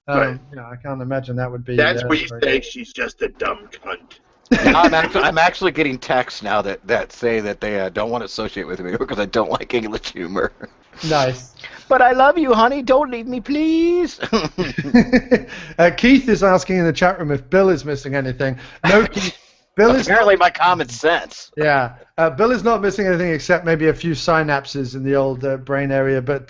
Right. Yeah, I can't imagine that would be... That's what you very- say. She's just a dumb cunt. I'm actually getting texts now that say that they don't want to associate with me because I don't like English humor. Nice. But I love you, honey. Don't leave me, please. Keith is asking in the chat room if Bill is missing anything. No, Keith. Bill is Apparently, my common sense. Yeah, Bill is not missing anything except maybe a few synapses in the old brain area, but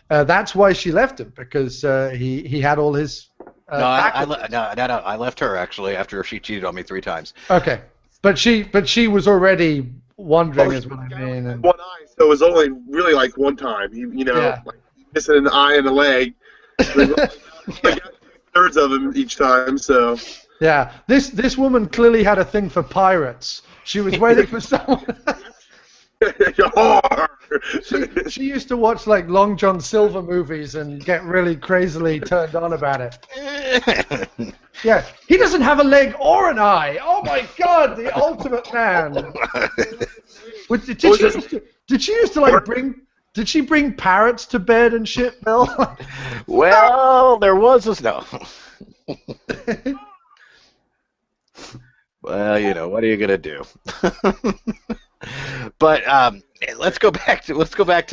that's why she left him, because he had all his. I left her actually after she cheated on me 3 times. Okay, but she was already wandering, is what I mean. And, One eye, so it was only really like one time. Yeah. Like missing an eye and a leg. Like 2/3 of them each time. So. yeah, this woman clearly had a thing for pirates. She was waiting for someone. She used to watch like Long John Silver movies and get really crazily turned on about it. Yeah, he doesn't have a leg or an eye. Oh my God, the ultimate man. Did she used to like bring? Did she bring parrots to bed and shit, Bill? Well, there was this no. Well, what are you gonna do? But let's go back to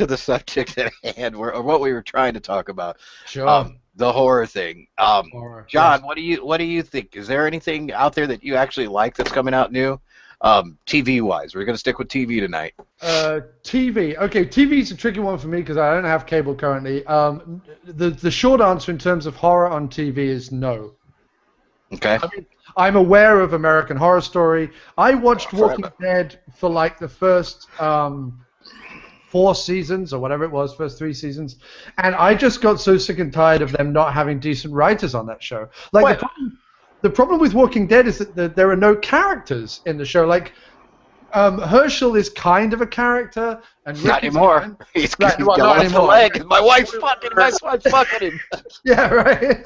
the subject at hand, or what we were trying to talk about. Sure. The horror thing. Horror, John, yes. what do you think? Is there anything out there that you actually like that's coming out new? TV wise, we're gonna stick with TV tonight. TV. Okay, TV is a tricky one for me because I don't have cable currently. The short answer in terms of horror on TV is no. Okay. I mean, I'm aware of American Horror Story. I watched Walking Dead for like the first 4 seasons or whatever it was, first 3 seasons, and I just got so sick and tired of them not having decent writers on that show. Like the problem with Walking Dead is that there are no characters in the show. Like Herschel is kind of a character, and Rick Not anymore. He's got lost a leg. My wife's fucking him. Yeah, right.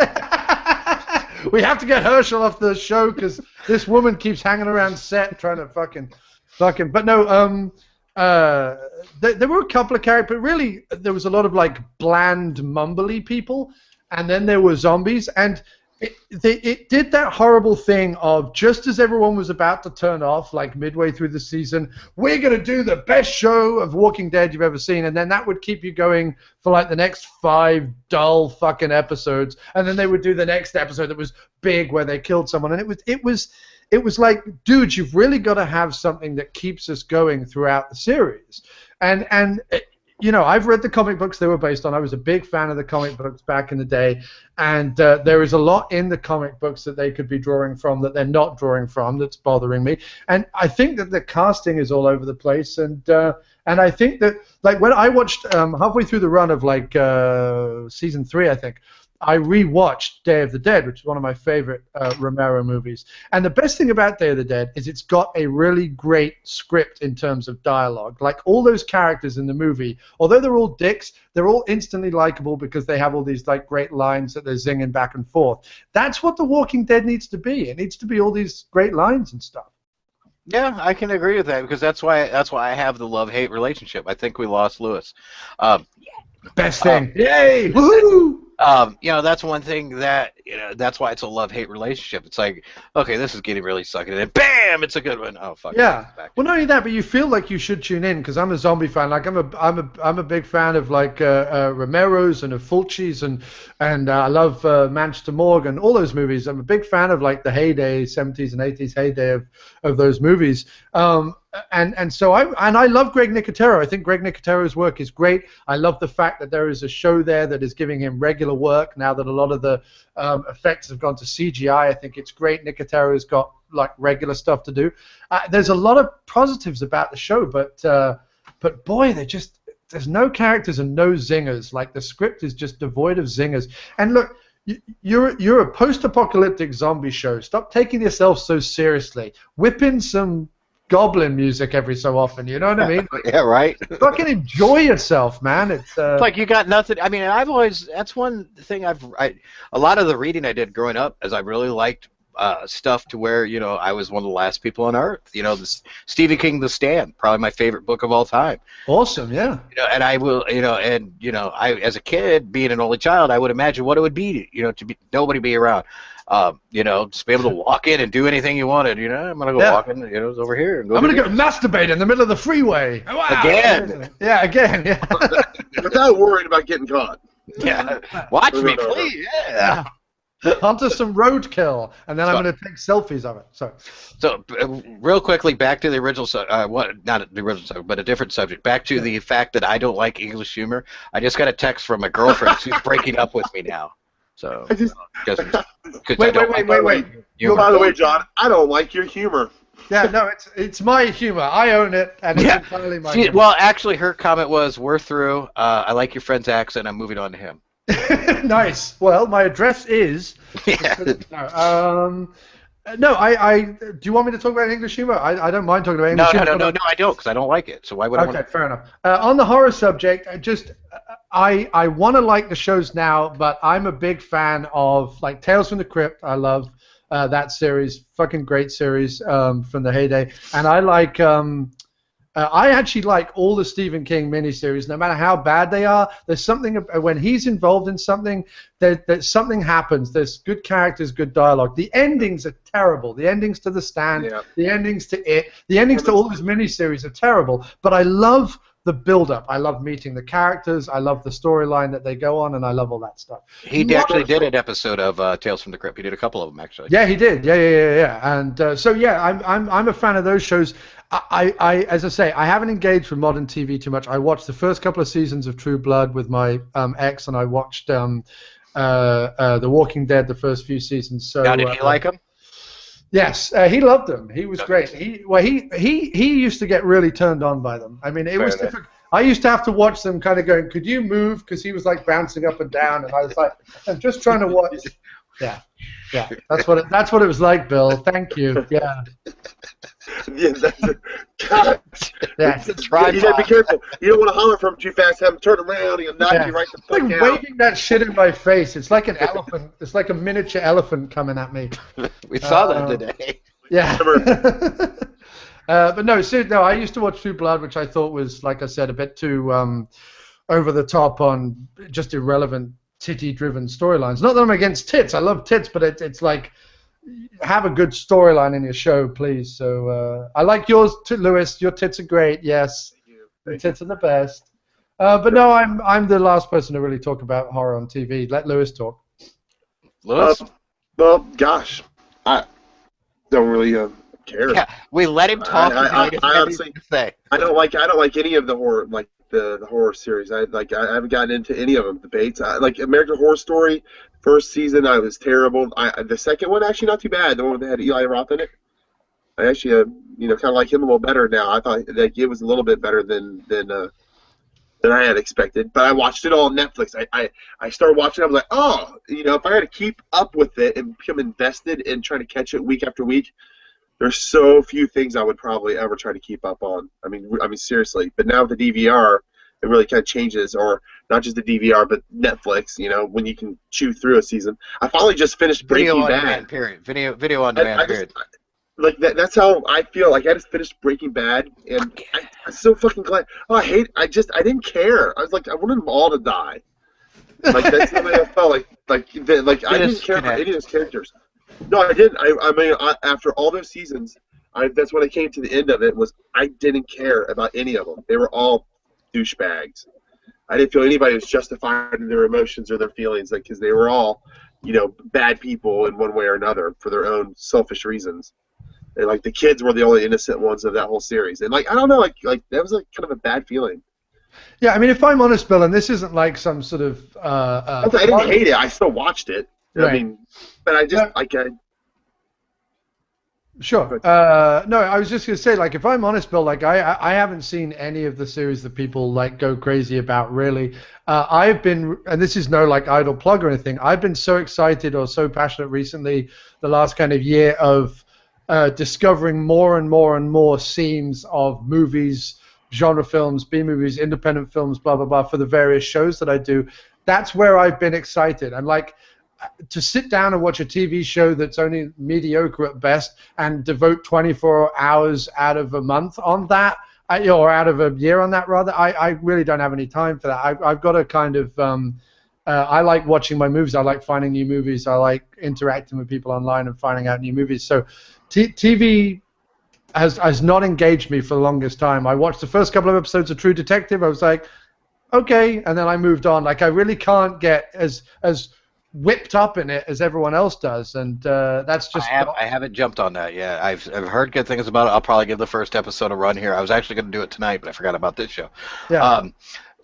We have to get Herschel off the show because this woman keeps hanging around set trying to fucking. But no, there were a couple of characters, but really there was a lot of like bland, mumbly people, and then there were zombies, and it did that horrible thing of just as everyone was about to turn off, like midway through the season, we're going to do the best show of Walking Dead you've ever seen, and then that would keep you going for like the next 5 dull fucking episodes, and then they would do the next episode that was big where they killed someone, and it was like, dude, you've really got to have something that keeps us going throughout the series, and I've read the comic books they were based on. I was a big fan of the comic books back in the day, and there is a lot in the comic books that they could be drawing from that they're not drawing from that's bothering me. And I think that the casting is all over the place, and I think that, like, when I watched halfway through the run of like season 3, I think, I rewatched Day of the Dead, which is one of my favorite Romero movies. And the best thing about Day of the Dead is it's got a really great script in terms of dialogue. Like, all those characters in the movie, although they're all dicks, they're all instantly likable because they have all these like great lines that they're zinging back and forth. That's what The Walking Dead needs to be. It needs to be all these great lines and stuff. Yeah, I can agree with that because that's why I have the love-hate relationship. I think we lost Lewis. Best thing. Yay! Woohoo! That's one thing that, that's why it's a love-hate relationship. It's like, okay, this is getting really sucky, and then bam, it's a good one. Oh, fuck. Yeah. Well, not only that, but you feel like you should tune in because I'm a zombie fan. Like, I'm a big fan of like Romero's and of Fulci's and I love Manchester Morgan, all those movies. I'm a big fan of like the heyday, 70s and 80s heyday of those movies. So I love Greg Nicotero. I think Greg Nicotero's work is great. I love the fact that there is a show there that is giving him regular work now that a lot of the effects have gone to CGI. I think it's great. Nicotero's got like regular stuff to do. There's a lot of positives about the show, but boy, there's no characters and no zingers. Like the script is just devoid of zingers. And look, you're a post-apocalyptic zombie show. Stop taking yourself so seriously. Whip in some goblin music every so often, you know what I mean? Yeah, right. Fucking enjoy yourself, man. It's like you got nothing. I mean, that's one thing a lot of the reading I did growing up is I really liked stuff to where, you know, I was one of the last people on Earth. You know, Stephen King, The Stand, probably my favorite book of all time. Awesome, yeah. You know, and I will, you know, I as a kid, being an only child, I would imagine what it would be, you know, to be nobody be around. You know, just be able to walk in and do anything you wanted. You know, I'm gonna go walk in. You know, it's over here. And I'm gonna go masturbate in the middle of the freeway. Wow. Again. Yeah, again. Yeah. Without worrying about getting caught. Yeah. Watch me, please. Yeah. Onto some roadkill, and then I'm gonna take selfies of it. So real quickly, back to the original not the original subject, but a different subject. Back to the fact that I don't like English humor. I just got a text from my girlfriend. She's breaking up with me now. So I just wait. By the way, John, I don't like your humor. Yeah, no, it's my humor. I own it, and it's entirely my humor. Well, actually, her comment was, "We're through. I like your friend's accent. I'm moving on to him." Nice. Well, my address is. No, do you want me to talk about English humor? I don't mind talking about English humor. No, I don't, because I don't like it. So why would I? Okay, fair enough. On the horror subject, I want to like the shows now, but I'm a big fan of like Tales from the Crypt. I love that series, fucking great series from the heyday, and I like. I actually like all the Stephen King miniseries, no matter how bad they are. There's something when he's involved in something, that something happens. There's good characters, good dialogue. The endings are terrible. The endings to The Stand, the endings to It, the endings to all these miniseries are terrible. But I love the build-up. I love meeting the characters. I love the storyline that they go on, and I love all that stuff. He actually did an episode of Tales from the Crypt. He did a couple of them, actually. Yeah, he did. Yeah. And so yeah, I'm a fan of those shows. I as I say, I haven't engaged with modern TV too much. I watched the first couple of seasons of True Blood with my ex, and I watched The Walking Dead the first few seasons. So now, did he like them? Yes, he loved them. He was great. He used to get really turned on by them. I mean, it was difficult. I used to have to watch them kind of going, could you move? Because he was like bouncing up and down, and I was like, I'm just trying to watch. Yeah. That's what it was like, Bill. Thank you. Yeah. Yeah, God. Yeah. You gotta be careful. You don't want to holler from him too fast. Have him turn around and knock you right the fuck like out. waving that shit in my face. It's like an elephant. It's like a miniature elephant coming at me. We saw that today. Yeah. But no, I used to watch True Blood, which I thought was, like I said, a bit too over the top on just irrelevant titty-driven storylines. Not that I'm against tits. I love tits, but it's like, have a good storyline in your show, please. So I like yours, Lewis. Your tits are great. Yes, the tits are the best. But no, I'm the last person to really talk about horror on TV. Let Lewis talk. Lewis? Well, gosh, I don't really care. Yeah, we let him talk. I honestly, I don't like any of the horror, like the horror series. I haven't gotten into any of them. Debates. Like American Horror Story. First season, I was terrible. The second one, actually, not too bad. The one that had Eli Roth in it. I actually, kind of like him a little better now. I thought that it was a little bit better than I had expected. But I watched it all on Netflix. I started watching it. I was like, oh, if I had to keep up with it and become invested in trying to catch it week after week, there's so few things I would probably ever try to keep up on. I mean, seriously. But now with the DVR, it really kind of changes, or not just the DVR, but Netflix, when you can chew through a season. I finally just finished Breaking Bad. Video on demand, period. That's how I feel. Like, I just finished Breaking Bad, and I'm so fucking glad. Oh, I didn't care. I was like, I wanted them all to die. Like, that's the way I felt. I didn't care about any of those characters. No, I didn't. I mean, after all those seasons, that's when I came to the end of it, was I didn't care about any of them. They were all douchebags. I didn't feel anybody was justified in their emotions or their feelings, because they were all, bad people in one way or another for their own selfish reasons. And like the kids were the only innocent ones of that whole series. And I don't know, like that was kind of a bad feeling. Yeah, I mean, if I'm honest, Bill, and this isn't like some sort of I didn't hate it. I still watched it. Right. I mean, but I just Sure. No, I was just gonna say, like, if I'm honest, Bill, like, I haven't seen any of the series that people like go crazy about. Really, I've been, and this is no like idle plug or anything. I've been so excited or so passionate recently, the last kind of year of discovering more and more and more scenes of movies, genre films, B movies, independent films, blah blah blah, for the various shows that I do. That's where I've been excited, and like, to sit down and watch a TV show that's only mediocre at best and devote 24 hours out of a month on that, or out of a year on that, rather, I really don't have any time for that. I've got to kind of, I like watching my movies. I like finding new movies. I like interacting with people online and finding out new movies. So TV has not engaged me for the longest time. I watched the first couple of episodes of True Detective. I was like, okay, and then I moved on. Like, I really can't get as whipped up in it as everyone else does, and that's just. I haven't jumped on that yet. I've heard good things about it. I'll probably give the first episode a run here. I was actually going to do it tonight, but I forgot about this show. Yeah.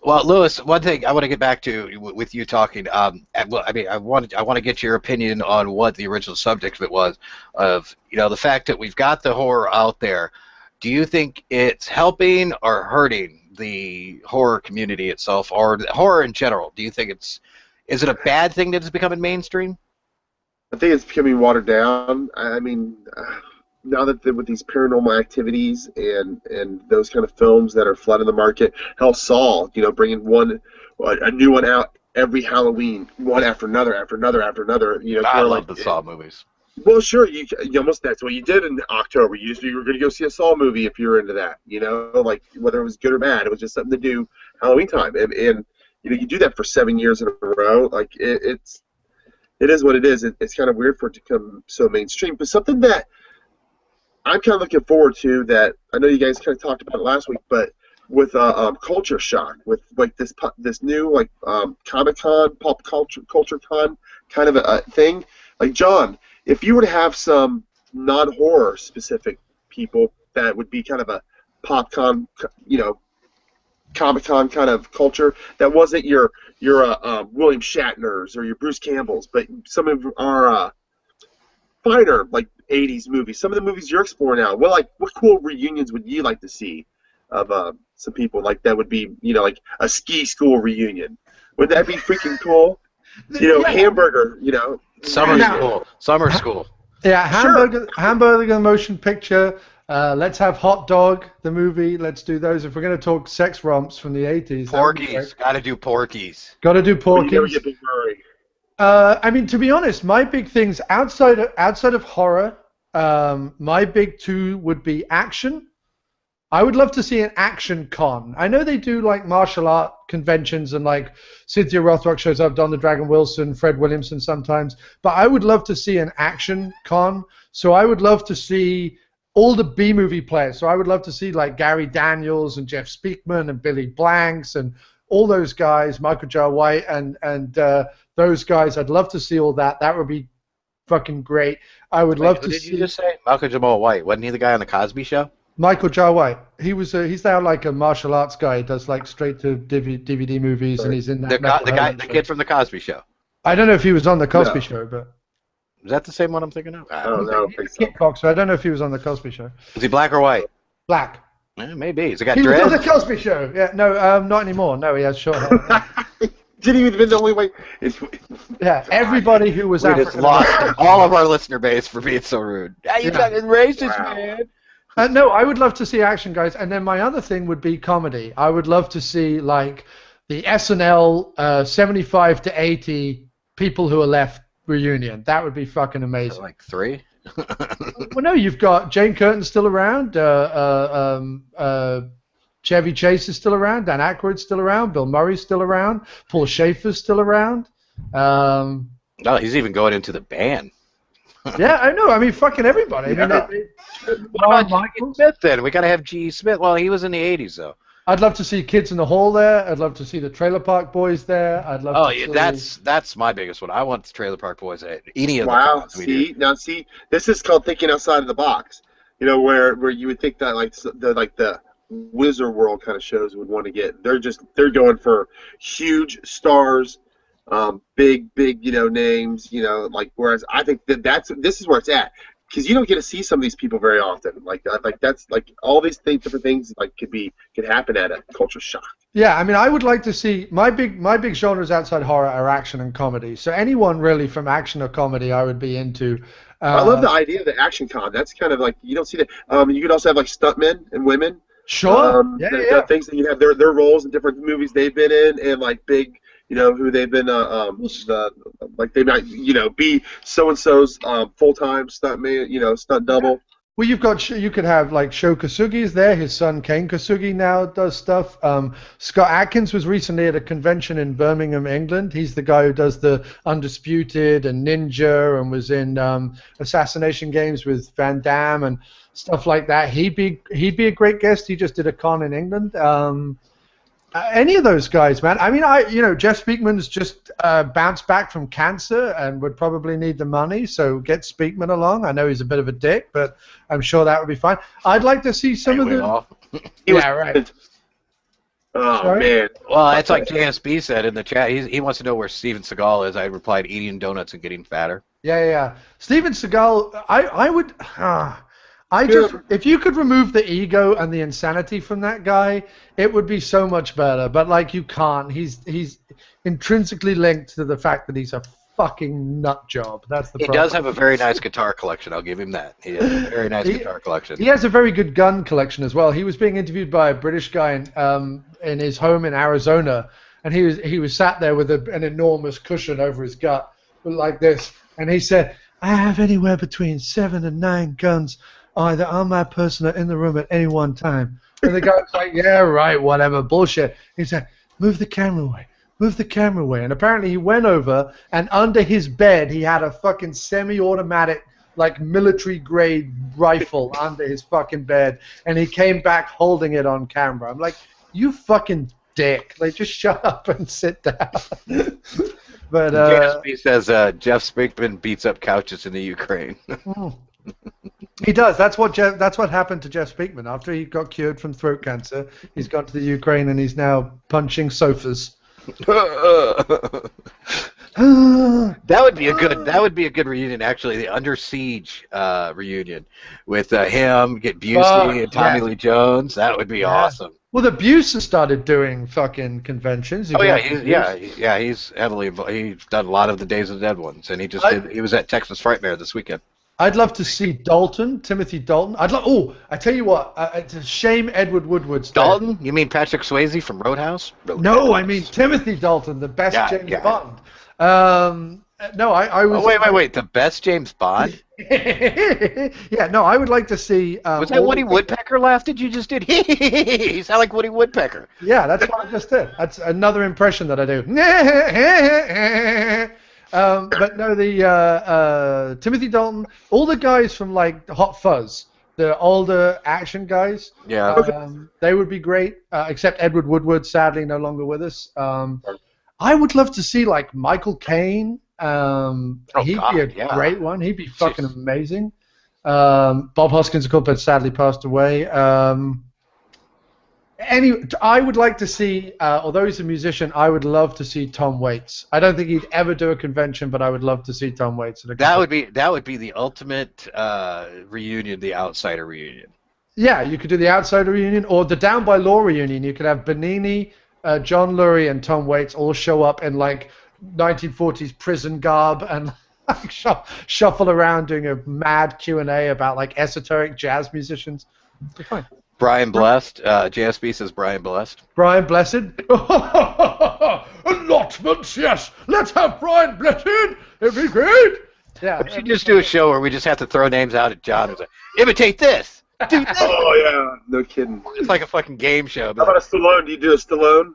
Well, Lewis, one thing I want to get back to with you talking. Well, I mean, I want to get your opinion on what the original subject of it was. Of the fact that we've got the horror out there. Do you think it's helping or hurting the horror community itself, or the horror in general? Do you think is it a bad thing that it's becoming mainstream? I think it's becoming watered down. I mean, now that with these paranormal activities and those kind of films that are flooding the market, hell, Saw, bringing a new one out every Halloween, one after another, after another, after another. I love the Saw movies. Well, sure, you almost, that's what you did in October. You were going to go see a Saw movie if you were into that. Like, whether it was good or bad, it was just something to do Halloween time. And you do that for 7 years in a row. Like, it is what it is. It's kind of weird for it to come so mainstream. But something that I'm kind of looking forward to, that I know you guys kind of talked about it last week, but with Culture Shock, with like this new like Comic-Con, pop culture con kind of a thing. Like, John, if you were to have some non-horror specific people that would be kind of a PopCon, Comic-Con kind of culture, that wasn't your William Shatner's or your Bruce Campbell's, but some of our finer like 80s movies, some of the movies you're exploring now. What cool reunions would you like to see of some people like that? Would be like a ski school reunion. Would that be freaking cool? Hamburger. Summer school. Yeah, Hamburger the motion picture. Let's have Hot Dog, the movie. Let's do those. If we're going to talk sex romps from the 80s. Porky's. Got to do Porky's. Got to do Porky's. I mean, to be honest, my big things outside of horror, my big two would be action. I would love to see an action con. I know they do like martial art conventions, and like Cynthia Rothrock shows up, Don the Dragon Wilson, Fred Williamson sometimes, but I would love to see an action con. So I would love to see all the B-movie players. So I would love to see like Gary Daniels and Jeff Speakman and Billy Blanks and all those guys, Michael Jai White and those guys. I'd love to see all that. That would be fucking great. I would love to see. What did you just say? Michael Jamal White. Wasn't he the guy on the Cosby Show? Michael Jai White. He's now like a martial arts guy. He does like straight to DVD movies, and he's in that. The kid from the Cosby Show. I don't know if he was on the Cosby Show, but. Is that the same one I'm thinking of? I don't know. Kickboxer. I don't know if he was on the Cosby Show. Is he black or white? Black. Maybe. Has he got He dreads? was on the Cosby Show. Yeah, no, not anymore. No, he has short hair. Didn't even been the only way. Yeah, everybody who was We African. just lost all of our listener base for being so rude. Hey, you fucking racist, man. No, I would love to see action, guys. And then my other thing would be comedy. I would love to see like the SNL 75 to 80 people who are left reunion. That would be fucking amazing. Like 3? Well, no, you've got Jane Curtin still around. Chevy Chase is still around. Dan Aykroyd's still around. Bill Murray's still around. Paul Schaefer's still around. No, he's even going into the band. Yeah, I know. I mean, fucking everybody. Yeah. I mean, What about G. Smith then? We got to have G. Smith. Well, he was in the 80s, though. I'd love to see Kids in the Hall there. I'd love to see the Trailer Park Boys there. I'd love to see... that's my biggest one. I want the Trailer Park Boys at any of the Wow, cons we do. see, this is called thinking outside of the box. Where you would think that the Wizard World kind of shows would want to get. They're going for huge stars, big names. Whereas I think this is where it's at. because you don't get to see some of these people very often. Like that's like all these different things like could happen at a culture shock. Yeah, I mean, I would like to see my big genres outside horror are action and comedy. So anyone really from action or comedy, I would be into. I love the idea of the action con. That's kind of like you don't see that. You could also have like stuntmen and women. Sure. Yeah. Things that you have their roles in different movies they've been in, and like big, who they've been. Like they might, be so and so's full-time stuntman, stunt double. Well, you could have like Sho Kosugi's there. His son Kane Kosugi now does stuff. Scott Adkins was recently at a convention in Birmingham, England. He's the guy who does the Undisputed and Ninja and was in Assassination Games with Van Damme and stuff like that. He'd be a great guest. He just did a con in England. Any of those guys, man. I mean, Jeff Speakman's just bounced back from cancer and would probably need the money, so get Speakman along. I know he's a bit of a dick, but I'm sure that would be fine. I'd like to see some of the... Yeah, right. Oh, Sorry? man. Well, it's like JSB said in the chat. He wants to know where Steven Seagal is. I replied, eating donuts and getting fatter. Yeah. Steven Seagal, I would... if you could remove the ego and the insanity from that guy, it would be so much better. But like you can't. He's intrinsically linked to the fact that he's a fucking nut job. That's the problem. He does have a very nice guitar collection. I'll give him that. He has a very nice guitar collection. He has a very good gun collection as well. He was being interviewed by a British guy in his home in Arizona, and he was sat there with an enormous cushion over his gut like this, and he said, "I have anywhere between 7 and 9 guns, either on my person or in the room at any one time." And the guy was like, "Yeah, right, whatever, bullshit." He said, "Move the camera away. Move the camera away." And apparently he went over, and under his bed he had a fucking semi-automatic, like military-grade rifle under his fucking bed, and he came back holding it on camera. I'm like, you fucking dick. Like, just shut up and sit down. But JSB says Jeff Speakman beats up couches in the Ukraine. He does. That's what happened to Jeff Speakman after he got cured from throat cancer. He's gone to the Ukraine and he's now punching sofas. That would be a good reunion, actually. The Under Siege reunion with him, get Busey and Tommy Lee Jones. That would be awesome. Well, the Busey started doing fucking conventions. He's heavily involved. He's done a lot of the Days of the Dead ones, and he was at Texas Frightmare this weekend. I'd love to see Timothy Dalton. I tell you what, it's a shame Edward Woodward's dead. Dalton? You mean Patrick Swayze from Roadhouse? Really? No, I mean Timothy Dalton, the best James Bond. No, I was... Oh, wait, the best James Bond? Yeah, no, I would like to see... was that Woody Woodpecker laugh that you just did? You sound like Woody Woodpecker. Yeah, that's what I just did. That's another impression that I do. But no, the Timothy Dalton, all the guys from like Hot Fuzz, the older action guys, they would be great. Except Edward Woodward, sadly, no longer with us. I would love to see like Michael Caine. He'd be a great one. He'd be fucking amazing. Bob Hoskins, of course, but sadly passed away. I would like to see, although he's a musician, I would love to see Tom Waits. I don't think he'd ever do a convention, but I would love to see Tom Waits. That would be the ultimate reunion, the Outsider reunion. Yeah, you could do the Outsider reunion or the Down by Law reunion. You could have Benigni, John Lurie, and Tom Waits all show up in like 1940s prison garb and like shuffle around doing a mad Q&A about like esoteric jazz musicians. It'd be fine. Brian Blessed. JSB says Brian Blessed. Brian Blessed. Allotments, yes. Let's have Brian Blessed. It'd be great. Yeah. We should just do a show where we just have to throw names out at John and say, imitate this. Do this. Oh, yeah. No kidding. It's like a fucking game show. How about a Stallone? Do you do a Stallone?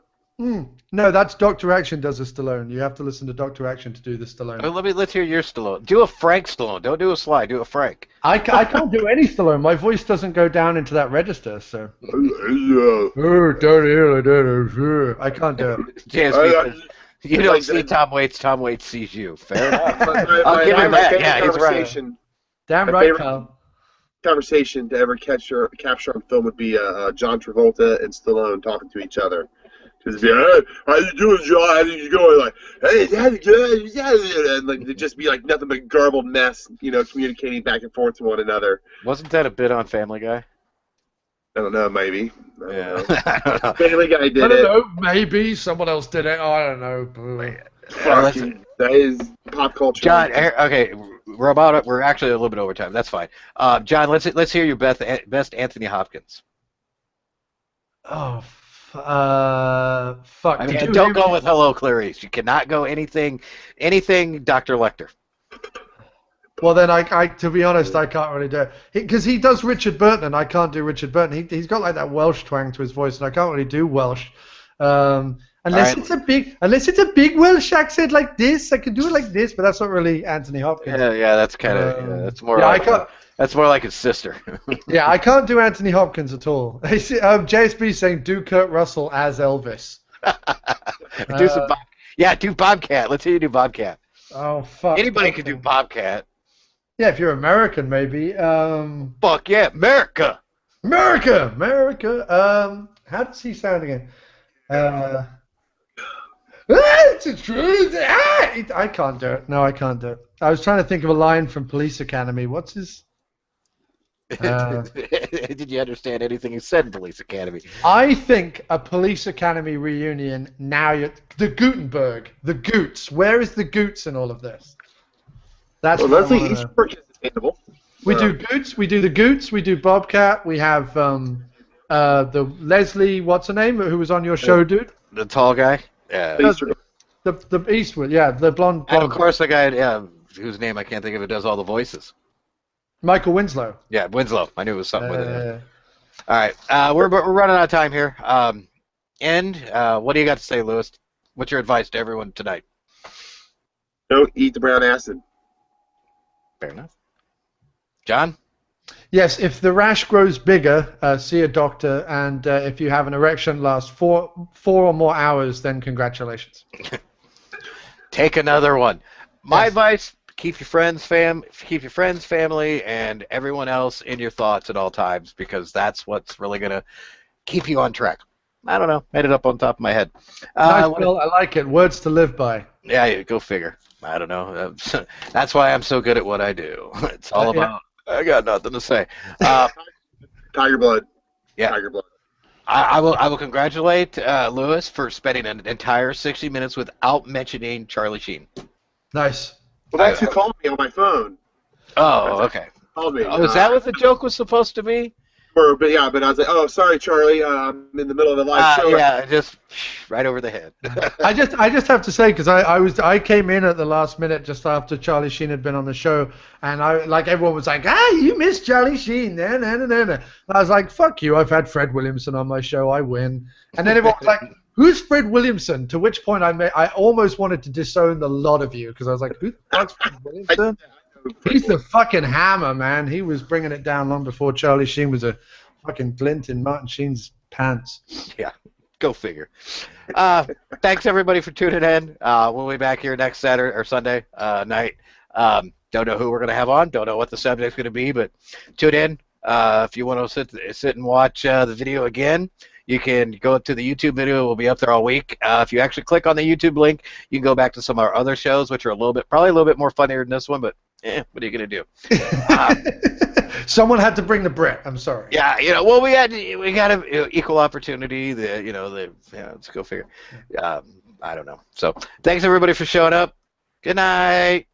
No, that's Dr. Action does a Stallone. You have to listen to Dr. Action to do the Stallone. Oh, let's hear your Stallone. Do a Frank Stallone. Don't do a Sly. Do a Frank. I can't do any Stallone. My voice doesn't go down into that register, so. I can't do it. JSB, you don't see Tom Waits. Tom Waits sees you. Fair enough. I'll give him that. Yeah, he's right. Damn right, pal. Conversation to ever capture on film would be John Travolta and Stallone talking to each other. Just be, hey, how you doing, John? How you going? Like, hey, Daddy, good, yeah, and like it'd just be like nothing but garbled mess, communicating back and forth to one another. Wasn't that a bit on Family Guy? I don't know, maybe. I don't know. I don't know. Family Guy I did don't it. know. Maybe someone else did it. I don't know. Fuck you. That is pop culture. John, okay, we're actually a little bit over time. That's fine. John, let's hear your best Anthony Hopkins. Oh, fuck. I Did mean, you don't hear go me? with Hello Clarice. You cannot go anything Dr. Lecter. Well, then to be honest, I can't really do it because he does Richard Burton, and I can't do Richard Burton. He's got like that Welsh twang to his voice, and I can't really do Welsh. Unless it's a big Welsh accent like this, I can do it like this, but that's not really Anthony Hopkins. Yeah, that's kind of that's more. Yeah, like I can't. That's more like his sister. Yeah, I can't do Anthony Hopkins at all. JSB saying do Kurt Russell as Elvis. Do Bobcat. Let's hear you do Bobcat. Oh fuck. Anybody can do Bobcat. Yeah, if you're American, maybe. Fuck yeah, America. America. How does he sound again? It's the truth. I can't do it. No, I can't do it. I was trying to think of a line from Police Academy. What's his? Did you understand anything he said in Police Academy? I think a Police Academy reunion now. The Gutenberg, the Goots. Where is the Goots in all of this? That's what I Leslie wanna- Eastbrook is attainable. We do Goots. We do the Goots. We do Bobcat. We have the Leslie. What's her name? Who was on your show, dude? The tall guy. Yeah. Eastbrook. The Eastwood. Yeah, the blonde. And of course, the guy whose name I can't think of, it does all the voices. Michael Winslow. Yeah, Winslow. I knew it was something with it. All right, we're running out of time here. What do you got to say, Lewis? What's your advice to everyone tonight? Don't eat the brown acid. Fair enough. John? Yes, if the rash grows bigger, see a doctor, and if you have an erection lasts four or more hours, then congratulations. Take another one. My Yes. advice: keep your friends, family, and everyone else in your thoughts at all times, because that's what's really gonna keep you on track. I don't know. Made it up on top of my head. Nice, Bill. I like it. Words to live by. Yeah, go figure. I don't know. That's why I'm so good at what I do. It's all Yeah. about. I got nothing to say. Tiger blood. Yeah. Tiger blood. I will congratulate Lewis for spending an entire 60 minutes without mentioning Charlie Sheen. Nice. Well, that's who called me on my phone. Oh, okay. Called me. Oh, is that what the joke was supposed to be? But I was like, oh, sorry, Charlie. I'm in the middle of a live show. Yeah, just right over the head. I just have to say, because I came in at the last minute just after Charlie Sheen had been on the show, and everyone was like, you missed Charlie Sheen. And I was like, fuck you, I've had Fred Williamson on my show, I win. And then everyone was like, who's Fred Williamson? To which point I almost wanted to disown the lot of you, because I was like, who the fuck's Fred Williamson? He's the fucking hammer, man. He was bringing it down long before Charlie Sheen was a fucking glint in Martin Sheen's pants. Yeah, go figure. Thanks everybody for tuning in. We'll be back here next Saturday or Sunday night. Don't know who we're gonna have on. Don't know what the subject's gonna be, but tune in. If you want to sit and watch the video again, you can go to the YouTube video. It will be up there all week. If you actually click on the YouTube link, you can go back to some of our other shows, which are probably a little bit more funnier than this one, but what are you gonna do? Someone had to bring the Brit. I'm sorry. Yeah, well, we got equal opportunity. Let's go figure. I don't know. So, thanks everybody for showing up. Good night.